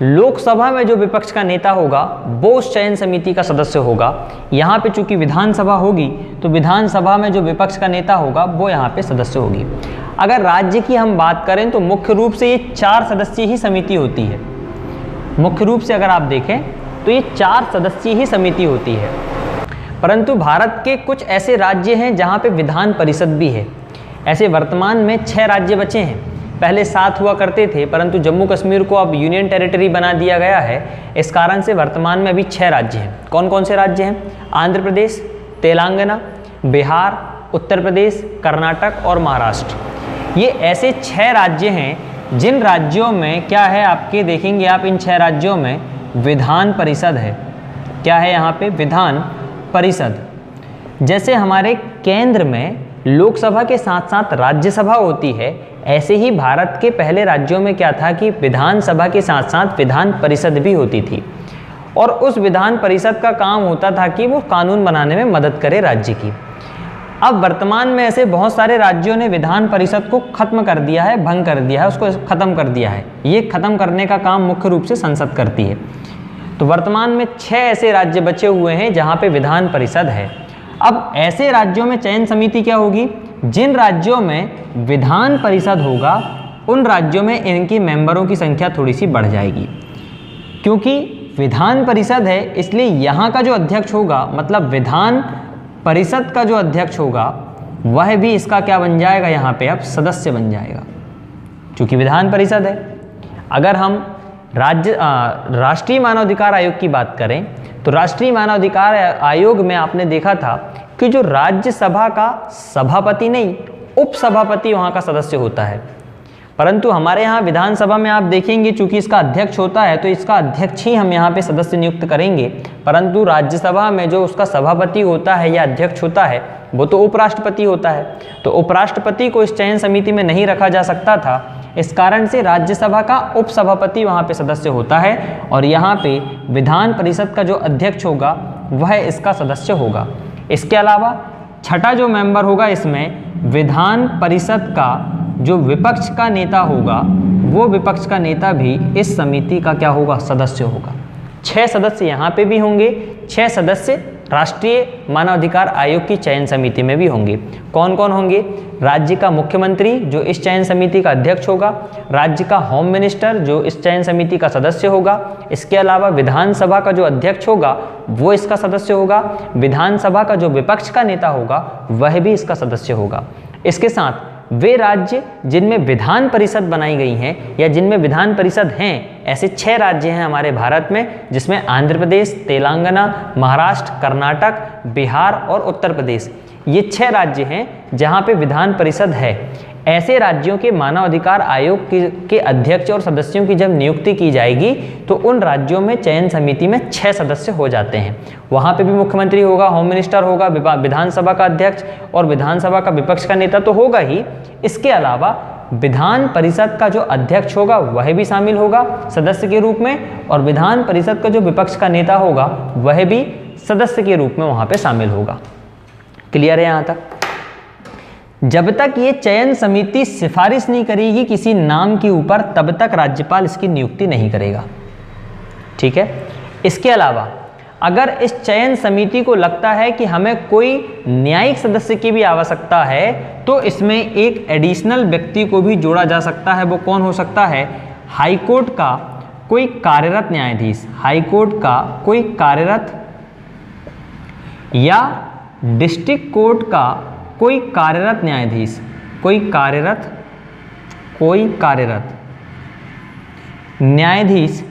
लोकसभा में जो विपक्ष का नेता होगा वो उस चयन समिति का सदस्य होगा। यहाँ पे चूंकि विधानसभा होगी तो विधानसभा में जो विपक्ष का नेता होगा वो यहाँ पे सदस्य होगी। अगर राज्य की हम बात करें तो मुख्य रूप से ये 4 सदस्यीय ही समिति होती है। मुख्य रूप से अगर आप देखें तो ये 4 सदस्यीय ही समिति होती है। परंतु भारत के कुछ ऐसे राज्य हैं जहाँ पे विधान परिषद भी है। ऐसे वर्तमान में 6 राज्य बचे हैं, पहले 7 हुआ करते थे, परंतु जम्मू कश्मीर को अब यूनियन टेरिटरी बना दिया गया है। इस कारण से वर्तमान में अभी 6 राज्य हैं। कौन कौन से राज्य हैं? आंध्र प्रदेश, तेलंगाना, बिहार, उत्तर प्रदेश, कर्नाटक और महाराष्ट्र। ये ऐसे 6 राज्य हैं जिन राज्यों में क्या है, आपके देखेंगे आप इन 6 राज्यों में विधान परिषद है। क्या है यहाँ पे? विधान परिषद। जैसे हमारे केंद्र में लोकसभा के साथ साथ राज्यसभा होती है, ऐसे ही भारत के पहले राज्यों में क्या था कि विधानसभा के साथ साथ विधान परिषद भी होती थी और उस विधान परिषद का काम होता था कि वो कानून बनाने में मदद करे राज्य की। अब वर्तमान में ऐसे बहुत सारे राज्यों ने विधान परिषद को खत्म कर दिया है, भंग कर दिया है, उसको खत्म कर दिया है। ये खत्म करने का काम मुख्य रूप से संसद करती है। तो वर्तमान में 6 ऐसे राज्य बचे हुए हैं जहाँ पे विधान परिषद है। अब ऐसे राज्यों में चयन समिति क्या होगी? जिन राज्यों में विधान परिषद होगा उन राज्यों में इनकी मेंबरों की संख्या थोड़ी सी बढ़ जाएगी। क्योंकि विधान परिषद है इसलिए यहाँ का जो अध्यक्ष होगा, मतलब विधान परिषद का जो अध्यक्ष होगा वह भी इसका क्या बन जाएगा, यहाँ पे अब सदस्य बन जाएगा, क्योंकि विधान परिषद है। अगर हम राष्ट्रीय मानवाधिकार आयोग की बात करें तो राष्ट्रीय मानवाधिकार आयोग में आपने देखा था कि जो राज्यसभा का सभापति नहीं, उपसभापति वहाँ का सदस्य होता है। परंतु हमारे यहाँ विधानसभा में आप देखेंगे चूंकि इसका अध्यक्ष होता है तो इसका अध्यक्ष ही हम यहाँ पे सदस्य नियुक्त करेंगे, परंतु राज्यसभा में जो उसका सभापति होता है या अध्यक्ष होता है वो तो उपराष्ट्रपति होता है। तो उपराष्ट्रपति को इस चयन समिति में नहीं रखा जा सकता था, इस कारण से राज्यसभा का उपसभापति वहाँ पे सदस्य होता है और यहाँ पे विधान परिषद का जो अध्यक्ष होगा वह इसका सदस्य होगा। इसके अलावा छठा जो मेंबर होगा इसमें विधान परिषद का जो विपक्ष का नेता होगा वो विपक्ष का नेता भी इस समिति का क्या होगा, सदस्य होगा। 6 सदस्य यहाँ पे भी होंगे, 6 सदस्य राष्ट्रीय मानवाधिकार आयोग की चयन समिति में भी होंगे। कौन कौन होंगे? राज्य का मुख्यमंत्री जो इस चयन समिति का अध्यक्ष होगा, राज्य का होम मिनिस्टर जो इस चयन समिति का सदस्य होगा, इसके अलावा विधानसभा का जो अध्यक्ष होगा वो इसका सदस्य होगा, विधानसभा का जो विपक्ष का नेता होगा वह भी इसका सदस्य होगा। इसके साथ वे राज्य जिनमें विधान परिषद बनाई गई हैं या जिनमें विधान परिषद हैं, ऐसे 6 राज्य हैं हमारे भारत में, जिसमें आंध्र प्रदेश, तेलंगाना, महाराष्ट्र, कर्नाटक, बिहार और उत्तर प्रदेश, ये 6 राज्य हैं जहां पे विधान परिषद है। ऐसे राज्यों के मानवाधिकार आयोग के अध्यक्ष और सदस्यों की जब नियुक्ति की जाएगी तो उन राज्यों में चयन समिति में 6 सदस्य हो जाते हैं। वहाँ पे भी मुख्यमंत्री होगा, होम मिनिस्टर होगा, विधानसभा का अध्यक्ष और विधानसभा का विपक्ष का नेता तो होगा ही, इसके अलावा विधान परिषद का जो अध्यक्ष होगा वह भी शामिल होगा सदस्य के रूप में, और विधान परिषद का जो विपक्ष का नेता होगा वह भी सदस्य के रूप में वहाँ पे शामिल होगा। क्लियर है यहाँ तक? जब तक ये चयन समिति सिफारिश नहीं करेगी किसी नाम के ऊपर तब तक राज्यपाल इसकी नियुक्ति नहीं करेगा। ठीक है। इसके अलावा अगर इस चयन समिति को लगता है कि हमें कोई न्यायिक सदस्य की भी आवश्यकता है तो इसमें एक एडिशनल व्यक्ति को भी जोड़ा जा सकता है। वो कौन हो सकता है? हाईकोर्ट का कोई कार्यरत न्यायाधीश, हाईकोर्ट का कोई कार्यरत या डिस्ट्रिक्ट कोर्ट का कोई कार्यरत न्यायाधीश, कोई कार्यरत न्यायाधीश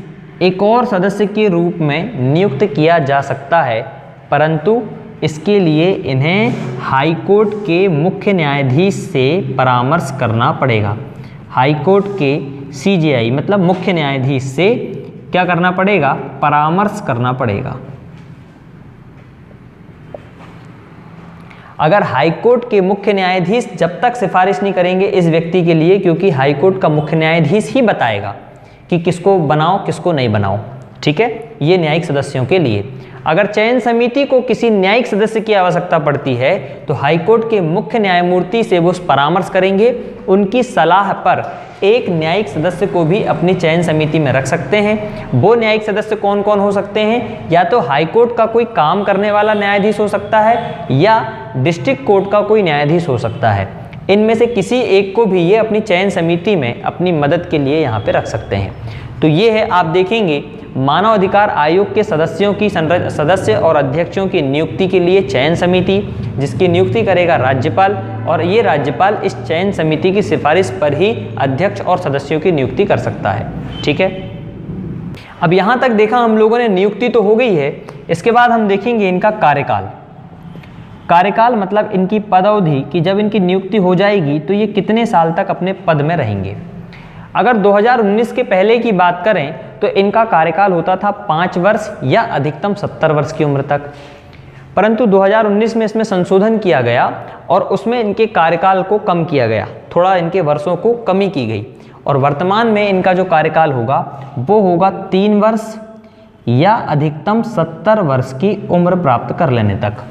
एक और सदस्य के रूप में नियुक्त किया जा सकता है, परंतु इसके लिए इन्हें हाईकोर्ट के मुख्य न्यायाधीश से परामर्श करना पड़ेगा। हाईकोर्ट के CJI मतलब मुख्य न्यायाधीश से क्या करना पड़ेगा? परामर्श करना पड़ेगा। अगर हाईकोर्ट के मुख्य न्यायाधीश जब तक सिफारिश नहीं करेंगे इस व्यक्ति के लिए, क्योंकि हाईकोर्ट का मुख्य न्यायाधीश ही बताएगा कि किसको बनाओ किसको नहीं बनाओ। ठीक है, ये न्यायिक सदस्यों के लिए। अगर चयन समिति को किसी न्यायिक सदस्य की आवश्यकता पड़ती है तो हाईकोर्ट के मुख्य न्यायमूर्ति से वो परामर्श करेंगे, उनकी सलाह पर एक न्यायिक सदस्य को भी अपनी चयन समिति में रख सकते हैं। वो न्यायिक सदस्य कौन कौन हो सकते हैं? या तो हाईकोर्ट का कोई काम करने वाला न्यायाधीश हो सकता है या डिस्ट्रिक्ट कोर्ट का कोई न्यायाधीश हो सकता है। इनमें से किसी एक को भी ये अपनी चयन समिति में अपनी मदद के लिए यहाँ पे रख सकते हैं। तो ये है, आप देखेंगे मानव अधिकार आयोग के सदस्यों की सदस्य और अध्यक्षों की नियुक्ति के लिए चयन समिति, जिसकी नियुक्ति करेगा राज्यपाल, और ये राज्यपाल इस चयन समिति की सिफारिश पर ही अध्यक्ष और सदस्यों की नियुक्ति कर सकता है। ठीक है, अब यहाँ तक देखा हम लोगों ने, नियुक्ति तो हो गई है। इसके बाद हम देखेंगे इनका कार्यकाल। कार्यकाल मतलब इनकी पदावधि कि जब इनकी नियुक्ति हो जाएगी तो ये कितने साल तक अपने पद में रहेंगे। अगर 2019 के पहले की बात करें तो इनका कार्यकाल होता था 5 वर्ष या अधिकतम 70 वर्ष की उम्र तक, परंतु 2019 में इसमें संशोधन किया गया और उसमें इनके कार्यकाल को कम किया गया, थोड़ा इनके वर्षों को कमी की गई, और वर्तमान में इनका जो कार्यकाल होगा वो होगा 3 वर्ष या अधिकतम 70 वर्ष की उम्र प्राप्त कर लेने तक।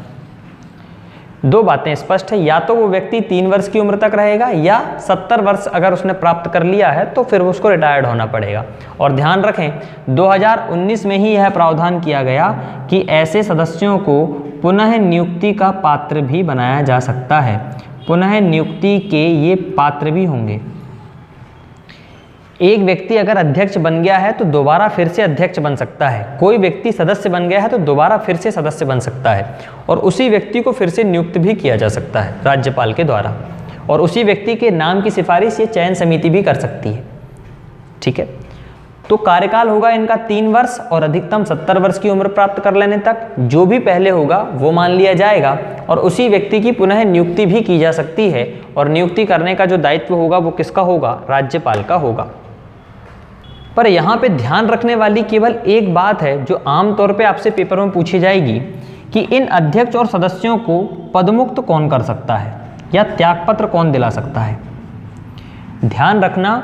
2 बातें स्पष्ट है, या तो वो व्यक्ति 3 वर्ष की उम्र तक रहेगा या 70 वर्ष अगर उसने प्राप्त कर लिया है तो फिर उसको रिटायर्ड होना पड़ेगा। और ध्यान रखें 2019 में ही यह प्रावधान किया गया कि ऐसे सदस्यों को पुनः नियुक्ति का पात्र भी बनाया जा सकता है, पुनः नियुक्ति के ये पात्र भी होंगे। एक व्यक्ति अगर अध्यक्ष बन गया है तो दोबारा फिर से अध्यक्ष बन सकता है, कोई व्यक्ति सदस्य बन गया है तो दोबारा फिर से सदस्य बन सकता है, और उसी व्यक्ति को फिर से नियुक्त भी किया जा सकता है राज्यपाल के द्वारा, और उसी व्यक्ति के नाम की सिफारिश ये चयन समिति भी कर सकती है। ठीक है, तो कार्यकाल होगा इनका 3 वर्ष और अधिकतम 70 वर्ष की उम्र प्राप्त कर लेने तक। जो भी पहले होगा वो मान लिया जाएगा और उसी व्यक्ति की पुनः नियुक्ति भी की जा सकती है, और नियुक्ति करने का जो दायित्व होगा वो किसका होगा? राज्यपाल का होगा। पर यहाँ पे ध्यान रखने वाली केवल एक बात है जो आमतौर पे आपसे पेपर में पूछी जाएगी कि इन अध्यक्ष और सदस्यों को पदमुक्त कौन कर सकता है या त्यागपत्र कौन दिला सकता है। ध्यान रखना,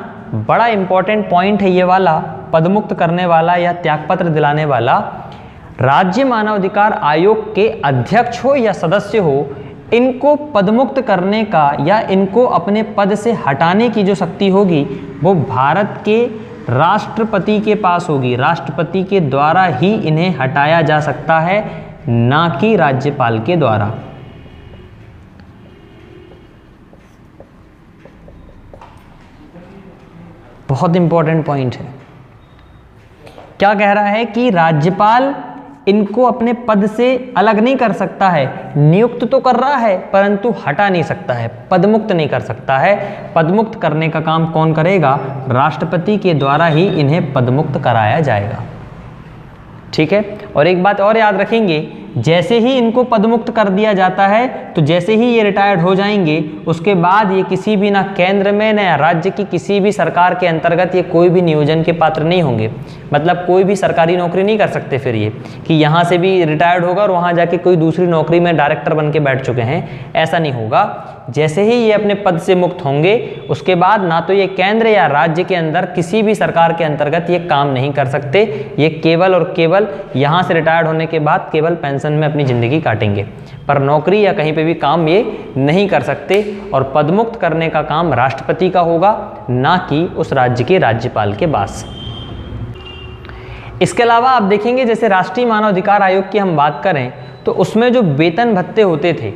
बड़ा इंपॉर्टेंट पॉइंट है ये वाला, पदमुक्त करने वाला या त्यागपत्र दिलाने वाला राज्य मानवाधिकार आयोग के अध्यक्ष हो या सदस्य हो, इनको पदमुक्त करने का या इनको अपने पद से हटाने की जो शक्ति होगी वो भारत के राष्ट्रपति के पास होगी। राष्ट्रपति के द्वारा ही इन्हें हटाया जा सकता है, ना कि राज्यपाल के द्वारा। बहुत इंपॉर्टेंट पॉइंट है। क्या कह रहा है कि राज्यपाल इनको अपने पद से अलग नहीं कर सकता है, नियुक्त तो कर रहा है परंतु हटा नहीं सकता है, पदमुक्त नहीं कर सकता है। पदमुक्त करने का काम कौन करेगा? राष्ट्रपति के द्वारा ही इन्हें पदमुक्त कराया जाएगा। ठीक है। और एक बात और याद रखेंगे, जैसे ही इनको पदमुक्त कर दिया जाता है तो जैसे ही ये रिटायर्ड हो जाएंगे उसके बाद ये किसी भी ना केंद्र में ना राज्य की किसी भी सरकार के अंतर्गत ये कोई भी नियोजन के पात्र नहीं होंगे। मतलब कोई भी सरकारी नौकरी नहीं कर सकते फिर ये कि यहाँ से भी रिटायर्ड होगा और वहाँ जाके कोई दूसरी नौकरी में डायरेक्टर बन के बैठ चुके हैं, ऐसा नहीं होगा। जैसे ही ये अपने पद से मुक्त होंगे उसके बाद ना तो ये केंद्र या राज्य के अंदर किसी भी सरकार के अंतर्गत ये काम नहीं कर सकते। ये केवल और केवल यहाँ से रिटायर्ड होने के बाद केवल पेंशन में अपनी ज़िंदगी काटेंगे, पर नौकरी या कहीं पे भी काम ये नहीं कर सकते। और पदमुक्त करने का काम राष्ट्रपति का होगा, ना कि उस राज्य के राज्यपाल के पास। इसके अलावा आप देखेंगे जैसे राष्ट्रीय मानवाधिकार आयोग की हम बात करें तो उसमें जो वेतन भत्ते होते थे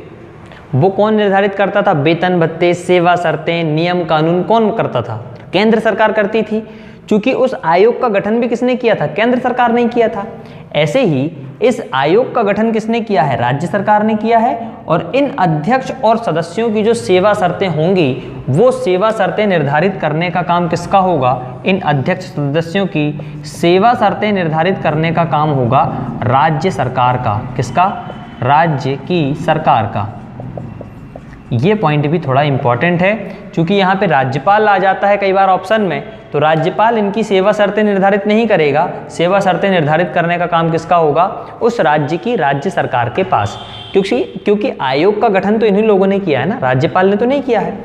वो कौन निर्धारित करता था? वेतन भत्ते, सेवा शर्तें, नियम कानून कौन करता था? केंद्र सरकार करती थी। चूंकि उस आयोग का गठन भी किसने किया था? केंद्र सरकार ने किया था। ऐसे ही इस आयोग का गठन किसने किया है? राज्य सरकार ने किया है। और इन अध्यक्ष और सदस्यों की जो सेवा शर्तें होंगी वो सेवा शर्तें निर्धारित करने का काम किसका होगा? इन अध्यक्ष सदस्यों की सेवा शर्तें निर्धारित करने का काम होगा राज्य सरकार का। किसका? राज्य की सरकार का। ये पॉइंट भी थोड़ा इंपॉर्टेंट है, क्योंकि यहाँ पे राज्यपाल आ जाता है कई बार ऑप्शन में, तो राज्यपाल इनकी सेवा शर्तें निर्धारित नहीं करेगा। सेवा शर्तें निर्धारित करने का काम किसका होगा? उस राज्य की राज्य सरकार के पास। क्योंकि आयोग का गठन तो इन्हीं लोगों ने किया है ना, राज्यपाल ने तो नहीं किया है।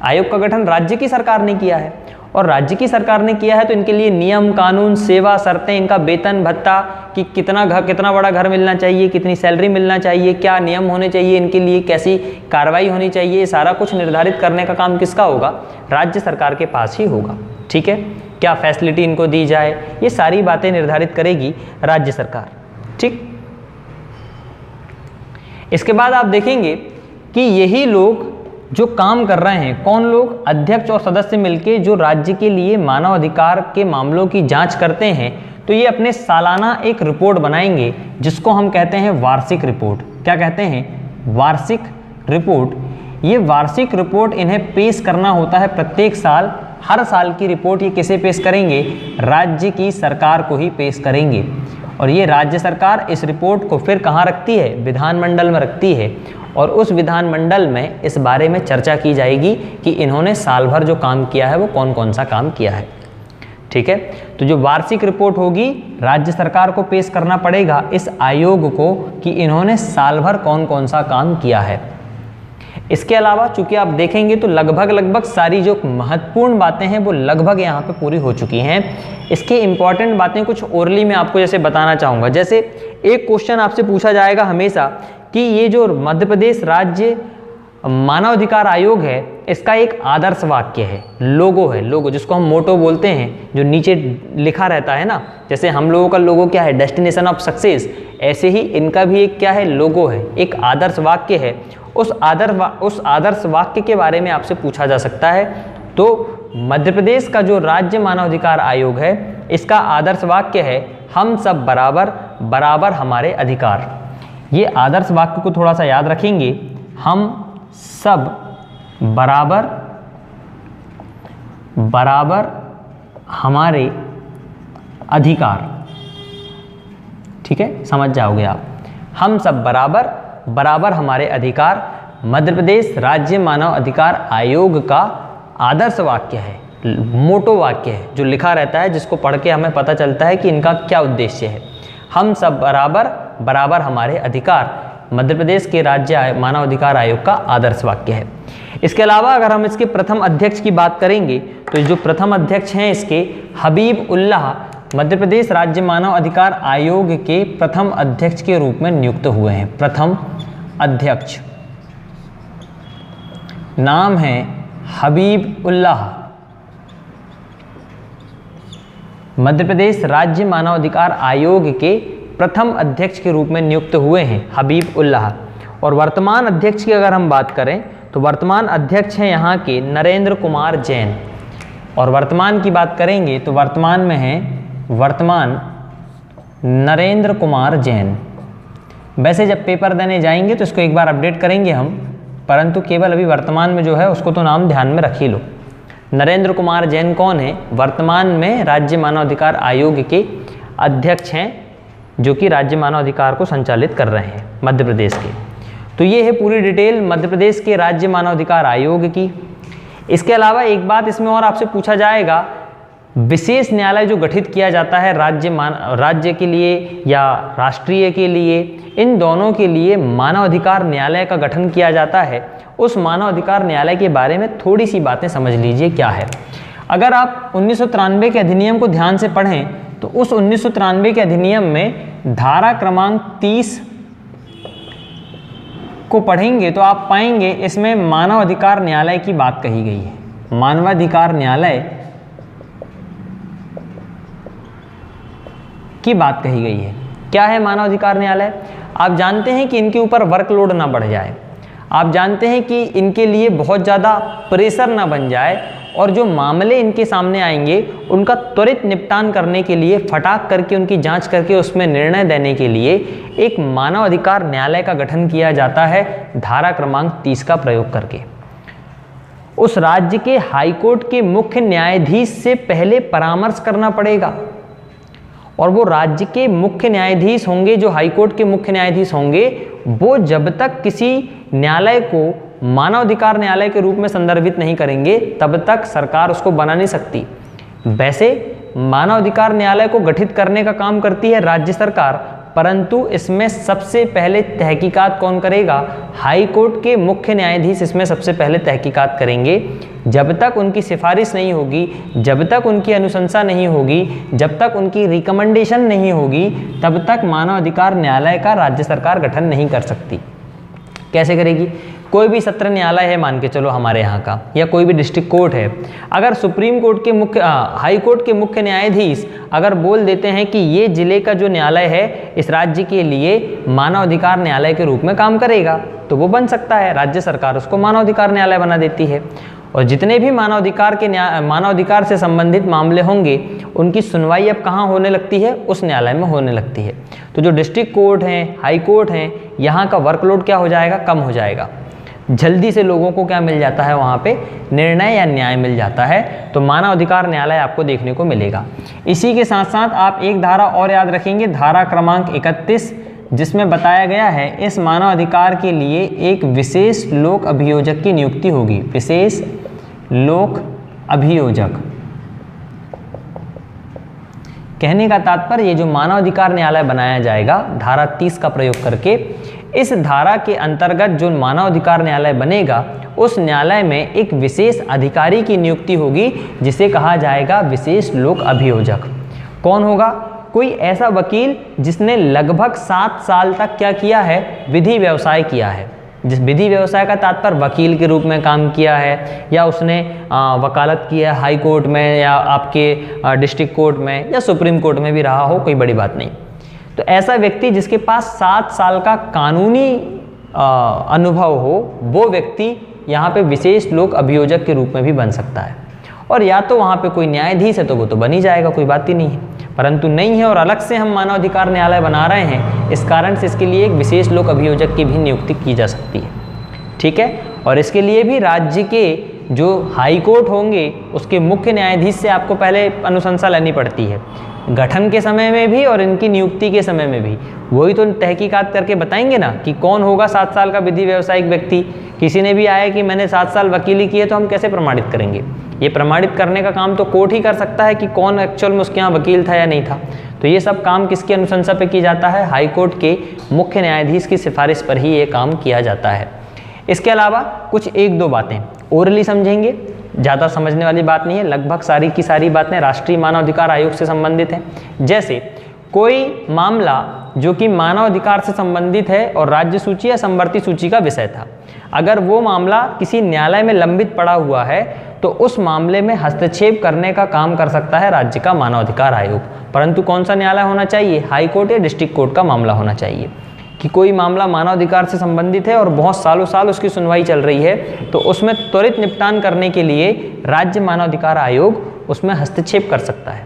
आयोग का गठन राज्य की सरकार ने किया है, और राज्य की सरकार ने किया है तो इनके लिए नियम कानून, सेवा शर्तें, इनका वेतन भत्ता कि कितना बड़ा घर मिलना चाहिए, कितनी सैलरी मिलना चाहिए, क्या नियम होने चाहिए इनके लिए, कैसी कार्रवाई होनी चाहिए, ये सारा कुछ निर्धारित करने का काम किसका होगा? राज्य सरकार के पास ही होगा। ठीक है। क्या फैसिलिटी इनको दी जाए, ये सारी बातें निर्धारित करेगी राज्य सरकार। ठीक। इसके बाद आप देखेंगे कि यही लोग जो काम कर रहे हैं, कौन लोग? अध्यक्ष और सदस्य मिलके जो राज्य के लिए मानव अधिकार के मामलों की जांच करते हैं, तो ये अपने सालाना एक रिपोर्ट बनाएंगे जिसको हम कहते हैं वार्षिक रिपोर्ट। क्या कहते हैं? वार्षिक रिपोर्ट। ये वार्षिक रिपोर्ट इन्हें पेश करना होता है प्रत्येक साल। हर साल की रिपोर्ट ये किसे पेश करेंगे? राज्य की सरकार को ही पेश करेंगे। और ये राज्य सरकार इस रिपोर्ट को फिर कहाँ रखती है? विधानमंडल में रखती है। और उस विधानमंडल में इस बारे में चर्चा की जाएगी कि इन्होंने साल भर जो काम किया है वो कौन कौन सा काम किया है। ठीक है। तो जो वार्षिक रिपोर्ट होगी राज्य सरकार को पेश करना पड़ेगा इस आयोग को कि इन्होंने साल भर कौन कौन सा काम किया है। इसके अलावा चूंकि आप देखेंगे तो लगभग सारी जो महत्वपूर्ण बातें हैं वो लगभग यहाँ पे पूरी हो चुकी हैं। इसके इंपॉर्टेंट बातें कुछ ओरली में आपको जैसे बताना चाहूँगा। जैसे एक क्वेश्चन आपसे पूछा जाएगा हमेशा कि ये जो मध्य प्रदेश राज्य मानवाधिकार आयोग है इसका एक आदर्श वाक्य है, लोगो है, लोगो जिसको हम मोटो बोलते हैं, जो नीचे लिखा रहता है ना। जैसे हम लोगों का लोगो क्या है? Destination of success. ऐसे ही इनका भी एक क्या है? लोगो है, एक आदर्श वाक्य है। उस आदर्श वाक्य के बारे में आपसे पूछा जा सकता है। तो मध्य प्रदेश का जो राज्य मानवाधिकार आयोग है इसका आदर्श वाक्य है, हम सब बराबर, बराबर हमारे अधिकार। ये आदर्श वाक्य को थोड़ा सा याद रखेंगे, हम सब बराबर, बराबर हमारे अधिकार। ठीक है, समझ जाओगे आप। हम सब बराबर, बराबर हमारे अधिकार मध्य प्रदेश राज्य मानव अधिकार आयोग का आदर्श वाक्य है, मोटो वाक्य है, जो लिखा रहता है, जिसको पढ़ के हमें पता चलता है कि इनका क्या उद्देश्य है। हम सब बराबर, बराबर हमारे अधिकार मध्य प्रदेश के राज्य मानव अधिकार आयोग का आदर्श वाक्य है। इसके अलावा अगर हम इसके प्रथम अध्यक्ष की बात करेंगे तो जो प्रथम अध्यक्ष हैं इसके हबीब उल्लाह मध्य प्रदेश राज्य मानव अधिकार आयोग के प्रथम अध्यक्ष के रूप में नियुक्त हुए हैं। प्रथम अध्यक्ष नाम है हबीब उल्लाह, मध्य प्रदेश राज्य मानव अधिकार आयोग के प्रथम अध्यक्ष के रूप में नियुक्त हुए हैं हबीब उल्लाह। और वर्तमान अध्यक्ष की अगर हम बात करें तो वर्तमान अध्यक्ष हैं यहाँ के नरेंद्र कुमार जैन। और वर्तमान की बात करेंगे तो वर्तमान में है वर्तमान नरेंद्र कुमार जैन। वैसे जब पेपर देने जाएंगे तो इसको एक बार अपडेट करेंगे हम, परंतु केवल अभी वर्तमान में जो है उसको तो नाम ध्यान में रख ही लो। नरेंद्र कुमार जैन कौन है? वर्तमान में राज्य मानव अधिकार आयोग के अध्यक्ष हैं, जो कि राज्य मानव अधिकार को संचालित कर रहे हैं मध्य प्रदेश के। तो ये है पूरी डिटेल मध्य प्रदेश के राज्य मानव अधिकार आयोग की। इसके अलावा एक बात इसमें और आपसे पूछा जाएगा, विशेष न्यायालय जो गठित किया जाता है राज्य के लिए या राष्ट्रीय के लिए, इन दोनों के लिए मानव अधिकार न्यायालय का गठन किया जाता है। उस मानव अधिकार न्यायालय के बारे में थोड़ी सी बातें समझ लीजिए क्या है। अगर आप 1993 के अधिनियम को ध्यान से पढ़ें तो उस 1993 के अधिनियम में धारा क्रमांक 30 को पढ़ेंगे तो आप पाएंगे इसमें मानव अधिकार न्यायालय की बात कही गई है। मानवाधिकार न्यायालय की बात कही गई है। क्या है मानव अधिकार न्यायालय? आप जानते हैं कि इनके ऊपर वर्कलोड ना बढ़ जाए, आप जानते हैं कि इनके लिए बहुत ज़्यादा प्रेशर ना बन जाए, और जो मामले इनके सामने आएंगे उनका त्वरित निपटान करने के लिए, फटाक करके उनकी जांच करके उसमें निर्णय देने के लिए एक मानव अधिकार न्यायालय का गठन किया जाता है धारा क्रमांक 30 का प्रयोग करके। उस राज्य के हाईकोर्ट के मुख्य न्यायाधीश से पहले परामर्श करना पड़ेगा, और वो राज्य के मुख्य न्यायाधीश होंगे, जो हाईकोर्ट के मुख्य न्यायाधीश होंगे, वो जब तक किसी न्यायालय को मानवाधिकार न्यायालय के रूप में संदर्भित नहीं करेंगे तब तक सरकार उसको बना नहीं सकती। वैसे मानवाधिकार न्यायालय को गठित करने का काम करती है राज्य सरकार, परंतु इसमें सबसे पहले तहकीकात कौन करेगा? हाई कोर्ट के मुख्य न्यायाधीश इसमें सबसे पहले तहकीकात करेंगे। जब तक उनकी सिफारिश नहीं होगी, जब तक उनकी अनुशंसा नहीं होगी, जब तक उनकी रिकमेंडेशन नहीं होगी, तब तक मानवाधिकार न्यायालय का राज्य सरकार गठन नहीं कर सकती। कैसे करेगी? कोई भी सत्र न्यायालय है मान के चलो हमारे यहाँ का, या कोई भी डिस्ट्रिक्ट कोर्ट है, अगर सुप्रीम कोर्ट के मुख्य हाई कोर्ट के मुख्य न्यायाधीश अगर बोल देते हैं कि ये जिले का जो न्यायालय है इस राज्य के लिए मानवाधिकार न्यायालय के रूप में काम करेगा, तो वो बन सकता है। राज्य सरकार उसको मानवाधिकार न्यायालय बना देती है, और जितने भी मानवाधिकार से संबंधित मामले होंगे उनकी सुनवाई अब कहाँ होने लगती है? उस न्यायालय में होने लगती है। तो जो डिस्ट्रिक्ट कोर्ट हैं, हाई कोर्ट हैं, यहाँ का वर्कलोड क्या हो जाएगा? कम हो जाएगा। जल्दी से लोगों को क्या मिल जाता है? वहाँ पे निर्णय या न्याय मिल जाता है। तो मानवाधिकार न्यायालय आपको देखने को मिलेगा। इसी के साथ साथ आप एक धारा और याद रखेंगे, धारा क्रमांक 31, जिसमें बताया गया है इस मानवाधिकार के लिए एक विशेष लोक अभियोजक की नियुक्ति होगी। विशेष लोक अभियोजक कहने का तात्पर्य ये जो मानवाधिकार न्यायालय बनाया जाएगा धारा 30 का प्रयोग करके, इस धारा के अंतर्गत जो मानवाधिकार न्यायालय बनेगा उस न्यायालय में एक विशेष अधिकारी की नियुक्ति होगी, जिसे कहा जाएगा विशेष लोक अभियोजक। कौन होगा? कोई ऐसा वकील जिसने लगभग 7 साल तक क्या किया है? विधि व्यवसाय किया है। जिस विधि व्यवसाय का तात्पर्य वकील के रूप में काम किया है, या उसने वकालत की है हाई कोर्ट में, या आपके डिस्ट्रिक्ट कोर्ट में, या सुप्रीम कोर्ट में भी रहा हो, कोई बड़ी बात नहीं। तो ऐसा व्यक्ति जिसके पास 7 साल का कानूनी अनुभव हो, वो व्यक्ति यहाँ पे विशेष लोक अभियोजक के रूप में भी बन सकता है। और या तो वहाँ पे कोई न्यायाधीश है तो वो तो बन ही जाएगा, कोई बात ही नहीं है, परंतु नहीं है और अलग से हम मानवाधिकार न्यायालय बना रहे हैं, इस कारण से इसके लिए एक विशेष लोक अभियोजक की भी नियुक्ति की जा सकती है। ठीक है, और इसके लिए भी राज्य के जो हाई कोर्ट होंगे उसके मुख्य न्यायाधीश से आपको पहले अनुशंसा लेनी पड़ती है। गठन के समय में भी और इनकी नियुक्ति के समय में भी। वही तो तहकीकात करके बताएंगे ना कि कौन होगा 7 साल का विधि व्यावसायिक व्यक्ति। किसी ने भी आया कि मैंने 7 साल वकीली की है, तो हम कैसे प्रमाणित करेंगे? ये प्रमाणित करने का काम तो कोर्ट ही कर सकता है कि कौन एक्चुअल में उसके यहाँ वकील था या नहीं था। तो ये सब काम किसकी अनुशंसा पे किया जाता है? हाई कोर्ट के मुख्य न्यायाधीश की सिफारिश पर ही ये काम किया जाता है। इसके अलावा कुछ 1-2 बातें ओरली समझेंगे, ज़्यादा समझने वाली बात नहीं है। लगभग सारी की सारी बातें राष्ट्रीय मानवाधिकार आयोग से संबंधित हैं। जैसे कोई मामला जो कि मानवाधिकार से संबंधित है और राज्य सूची या समवर्ती सूची का विषय था, अगर वो मामला किसी न्यायालय में लंबित पड़ा हुआ है तो उस मामले में हस्तक्षेप करने का काम कर सकता है राज्य का मानवाधिकार आयोग। परंतु कौन सा न्यायालय होना चाहिए? हाई कोर्ट या डिस्ट्रिक्ट कोर्ट का मामला होना चाहिए। कि कोई मामला मानवाधिकार से संबंधित है और बहुत सालों साल उसकी सुनवाई चल रही है, तो उसमें त्वरित निपटान करने के लिए राज्य मानवाधिकार आयोग उसमें हस्तक्षेप कर सकता है।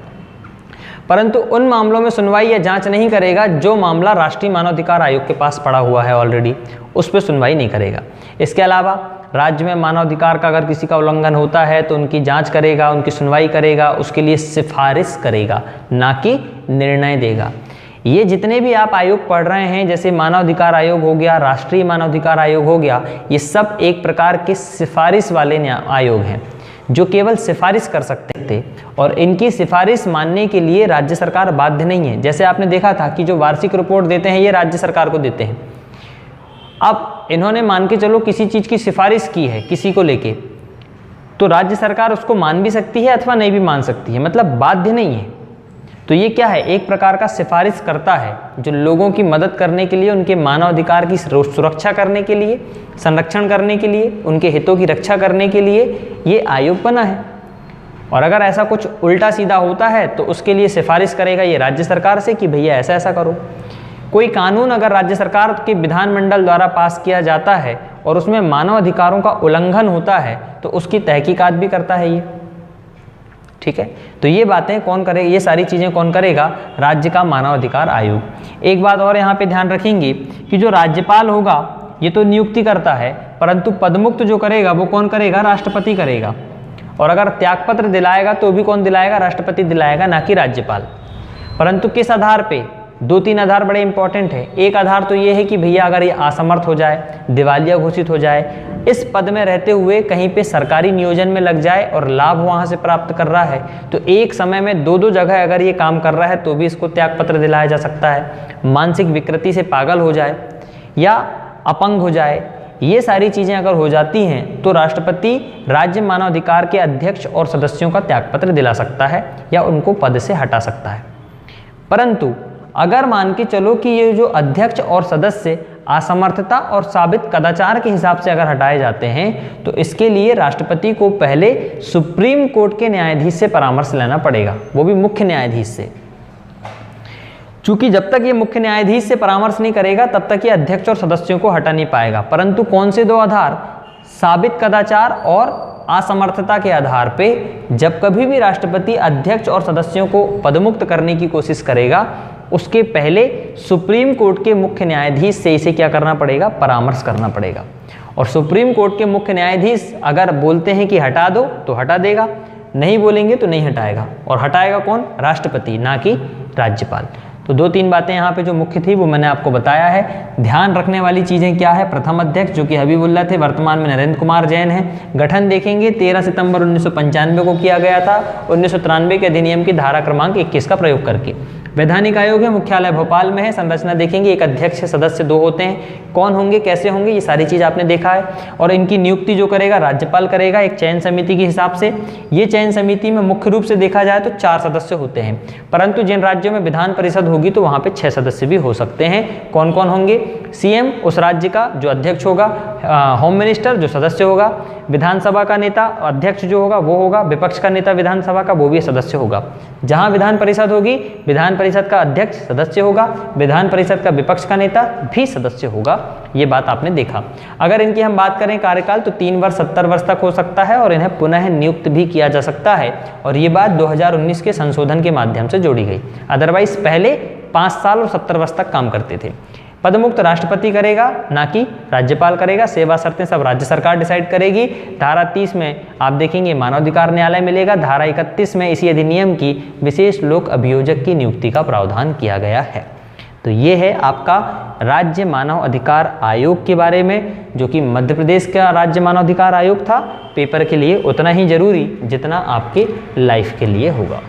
परंतु उन मामलों में सुनवाई या जांच नहीं करेगा जो मामला राष्ट्रीय मानवाधिकार आयोग के पास पड़ा हुआ है ऑलरेडी, उस पर सुनवाई नहीं करेगा। इसके अलावा राज्य में मानवाधिकार का अगर किसी का उल्लंघन होता है तो उनकी जांच करेगा, उनकी सुनवाई करेगा, उसके लिए सिफारिश करेगा, ना कि निर्णय देगा। ये जितने भी आप आयोग पढ़ रहे हैं, जैसे मानवाधिकार आयोग हो गया, राष्ट्रीय मानवाधिकार आयोग हो गया, ये सब एक प्रकार के सिफारिश वाले आयोग हैं जो केवल सिफारिश कर सकते थे, और इनकी सिफारिश मानने के लिए राज्य सरकार बाध्य नहीं है। जैसे आपने देखा था कि जो वार्षिक रिपोर्ट देते हैं ये राज्य सरकार को देते हैं। अब इन्होंने मान के चलो किसी चीज़ की सिफारिश की है किसी को लेके, तो राज्य सरकार उसको मान भी सकती है अथवा नहीं भी मान सकती है, मतलब बाध्य नहीं है। तो ये क्या है? एक प्रकार का सिफारिश करता है जो लोगों की मदद करने के लिए, उनके मानवाधिकार की सुरक्षा करने के लिए, संरक्षण करने के लिए, उनके हितों की रक्षा करने के लिए ये आयोग बना है। और अगर ऐसा कुछ उल्टा सीधा होता है तो उसके लिए सिफारिश करेगा ये राज्य सरकार से कि भैया ऐसा ऐसा करो। कोई कानून अगर राज्य सरकार के विधानमंडल द्वारा पास किया जाता है और उसमें मानवाधिकारों का उल्लंघन होता है तो उसकी तहकीकात भी करता है ये। ठीक है, तो ये बातें कौन करेगा? ये सारी चीज़ें कौन करेगा? राज्य का मानवाधिकार आयोग। एक बात और यहाँ पे ध्यान रखेंगे कि जो राज्यपाल होगा ये तो नियुक्ति करता है, परंतु पदमुक्त जो करेगा वो कौन करेगा? राष्ट्रपति करेगा। और अगर त्यागपत्र दिलाएगा तो भी कौन दिलाएगा? राष्ट्रपति दिलाएगा, ना कि राज्यपाल। परंतु किस आधार पे? 2-3 आधार बड़े इंपॉर्टेंट है। एक आधार तो ये है कि भैया अगर ये असमर्थ हो जाए, दिवालिया घोषित हो जाए, इस पद में रहते हुए कहीं पे सरकारी नियोजन में लग जाए और लाभ वहाँ से प्राप्त कर रहा है, तो एक समय में 2-2 जगह अगर ये काम कर रहा है तो भी इसको त्यागपत्र दिलाया जा सकता है। मानसिक विकृति से पागल हो जाए या अपंग हो जाए, ये सारी चीज़ें अगर हो जाती हैं तो राष्ट्रपति राज्य मानवाधिकार के अध्यक्ष और सदस्यों का त्यागपत्र दिला सकता है या उनको पद से हटा सकता है। परंतु अगर मान के चलो कि ये जो अध्यक्ष और सदस्य असमर्थता और साबित कदाचार के हिसाब से अगर हटाए जाते हैं तो इसके लिए राष्ट्रपति को पहले सुप्रीम कोर्ट के न्यायाधीश से परामर्श लेना पड़ेगा, वो भी मुख्य न्यायाधीश से। चूंकि जब तक ये मुख्य न्यायाधीश से परामर्श नहीं करेगा तब तक ये अध्यक्ष और सदस्यों को हटा नहीं पाएगा। परंतु कौन से 2 आधार? साबित कदाचार और असमर्थता के आधार पे जब कभी भी राष्ट्रपति अध्यक्ष और सदस्यों को पदमुक्त करने की कोशिश करेगा उसके पहले सुप्रीम कोर्ट के मुख्य न्यायाधीश से इसे क्या करना पड़ेगा? परामर्श करना पड़ेगा। और सुप्रीम कोर्ट के मुख्य न्यायाधीश अगर बोलते हैं कि हटा दो तो हटा देगा, नहीं बोलेंगे तो नहीं हटाएगा। और हटाएगा कौन? राष्ट्रपति, ना कि राज्यपाल। तो 2-3 बातें यहाँ पे जो मुख्य थी वो मैंने आपको बताया है। ध्यान रखने वाली चीज़ें क्या है? प्रथम अध्यक्ष जो कि हबीबुल्लाह थे, वर्तमान में नरेंद्र कुमार जैन हैं। गठन देखेंगे 13 सितंबर 1995 को किया गया था 1993 के अधिनियम की धारा क्रमांक 21 का प्रयोग करके। वैधानिक आयोग है, मुख्यालय भोपाल में है। संरचना देखेंगे, एक अध्यक्ष सदस्य 2 होते हैं। कौन होंगे, कैसे होंगे, ये सारी चीज़ आपने देखा है। और इनकी नियुक्ति जो करेगा राज्यपाल करेगा एक चयन समिति के हिसाब से। ये चयन समिति में मुख्य रूप से देखा जाए तो 4 सदस्य होते हैं, परंतु जिन राज्यों में विधान परिषद होगी तो वहाँ पे 6 सदस्य भी हो सकते हैं। कौन कौन होंगे? सीएम उस राज्य का जो अध्यक्ष होगा, होम मिनिस्टर जो सदस्य होगा, विधानसभा का नेता अध्यक्ष जो होगा वो होगा, विपक्ष का नेता विधानसभा का वो भी सदस्य होगा। जहाँ विधान परिषद होगी विधान परिषद का अध्यक्ष सदस्य होगा, विधान परिषद का विपक्ष का नेता भी सदस्य होगा। ये बात आपने देखा। अगर इनकी हम बात करें कार्यकाल तो 3 वर्ष 70 वर्ष तक हो सकता है और इन्हें पुनः नियुक्त भी किया जा सकता है। और ये बात 2019 के संशोधन के माध्यम से जोड़ी गई। अदरवाइज पहले 5 साल और 70 वर्ष तक काम करते थे। पदमुक्त राष्ट्रपति करेगा, ना कि राज्यपाल करेगा। सेवा शर्तें सब राज्य सरकार डिसाइड करेगी। धारा 30 में आप देखेंगे मानवाधिकार न्यायालय मिलेगा। धारा 31 में इसी अधिनियम की विशेष लोक अभियोजक की नियुक्ति का प्रावधान किया गया है। तो ये है आपका राज्य मानव अधिकार आयोग के बारे में, जो कि मध्य प्रदेश का राज्य मानव अधिकार आयोग था। पेपर के लिए उतना ही जरूरी जितना आपके लाइफ के लिए होगा।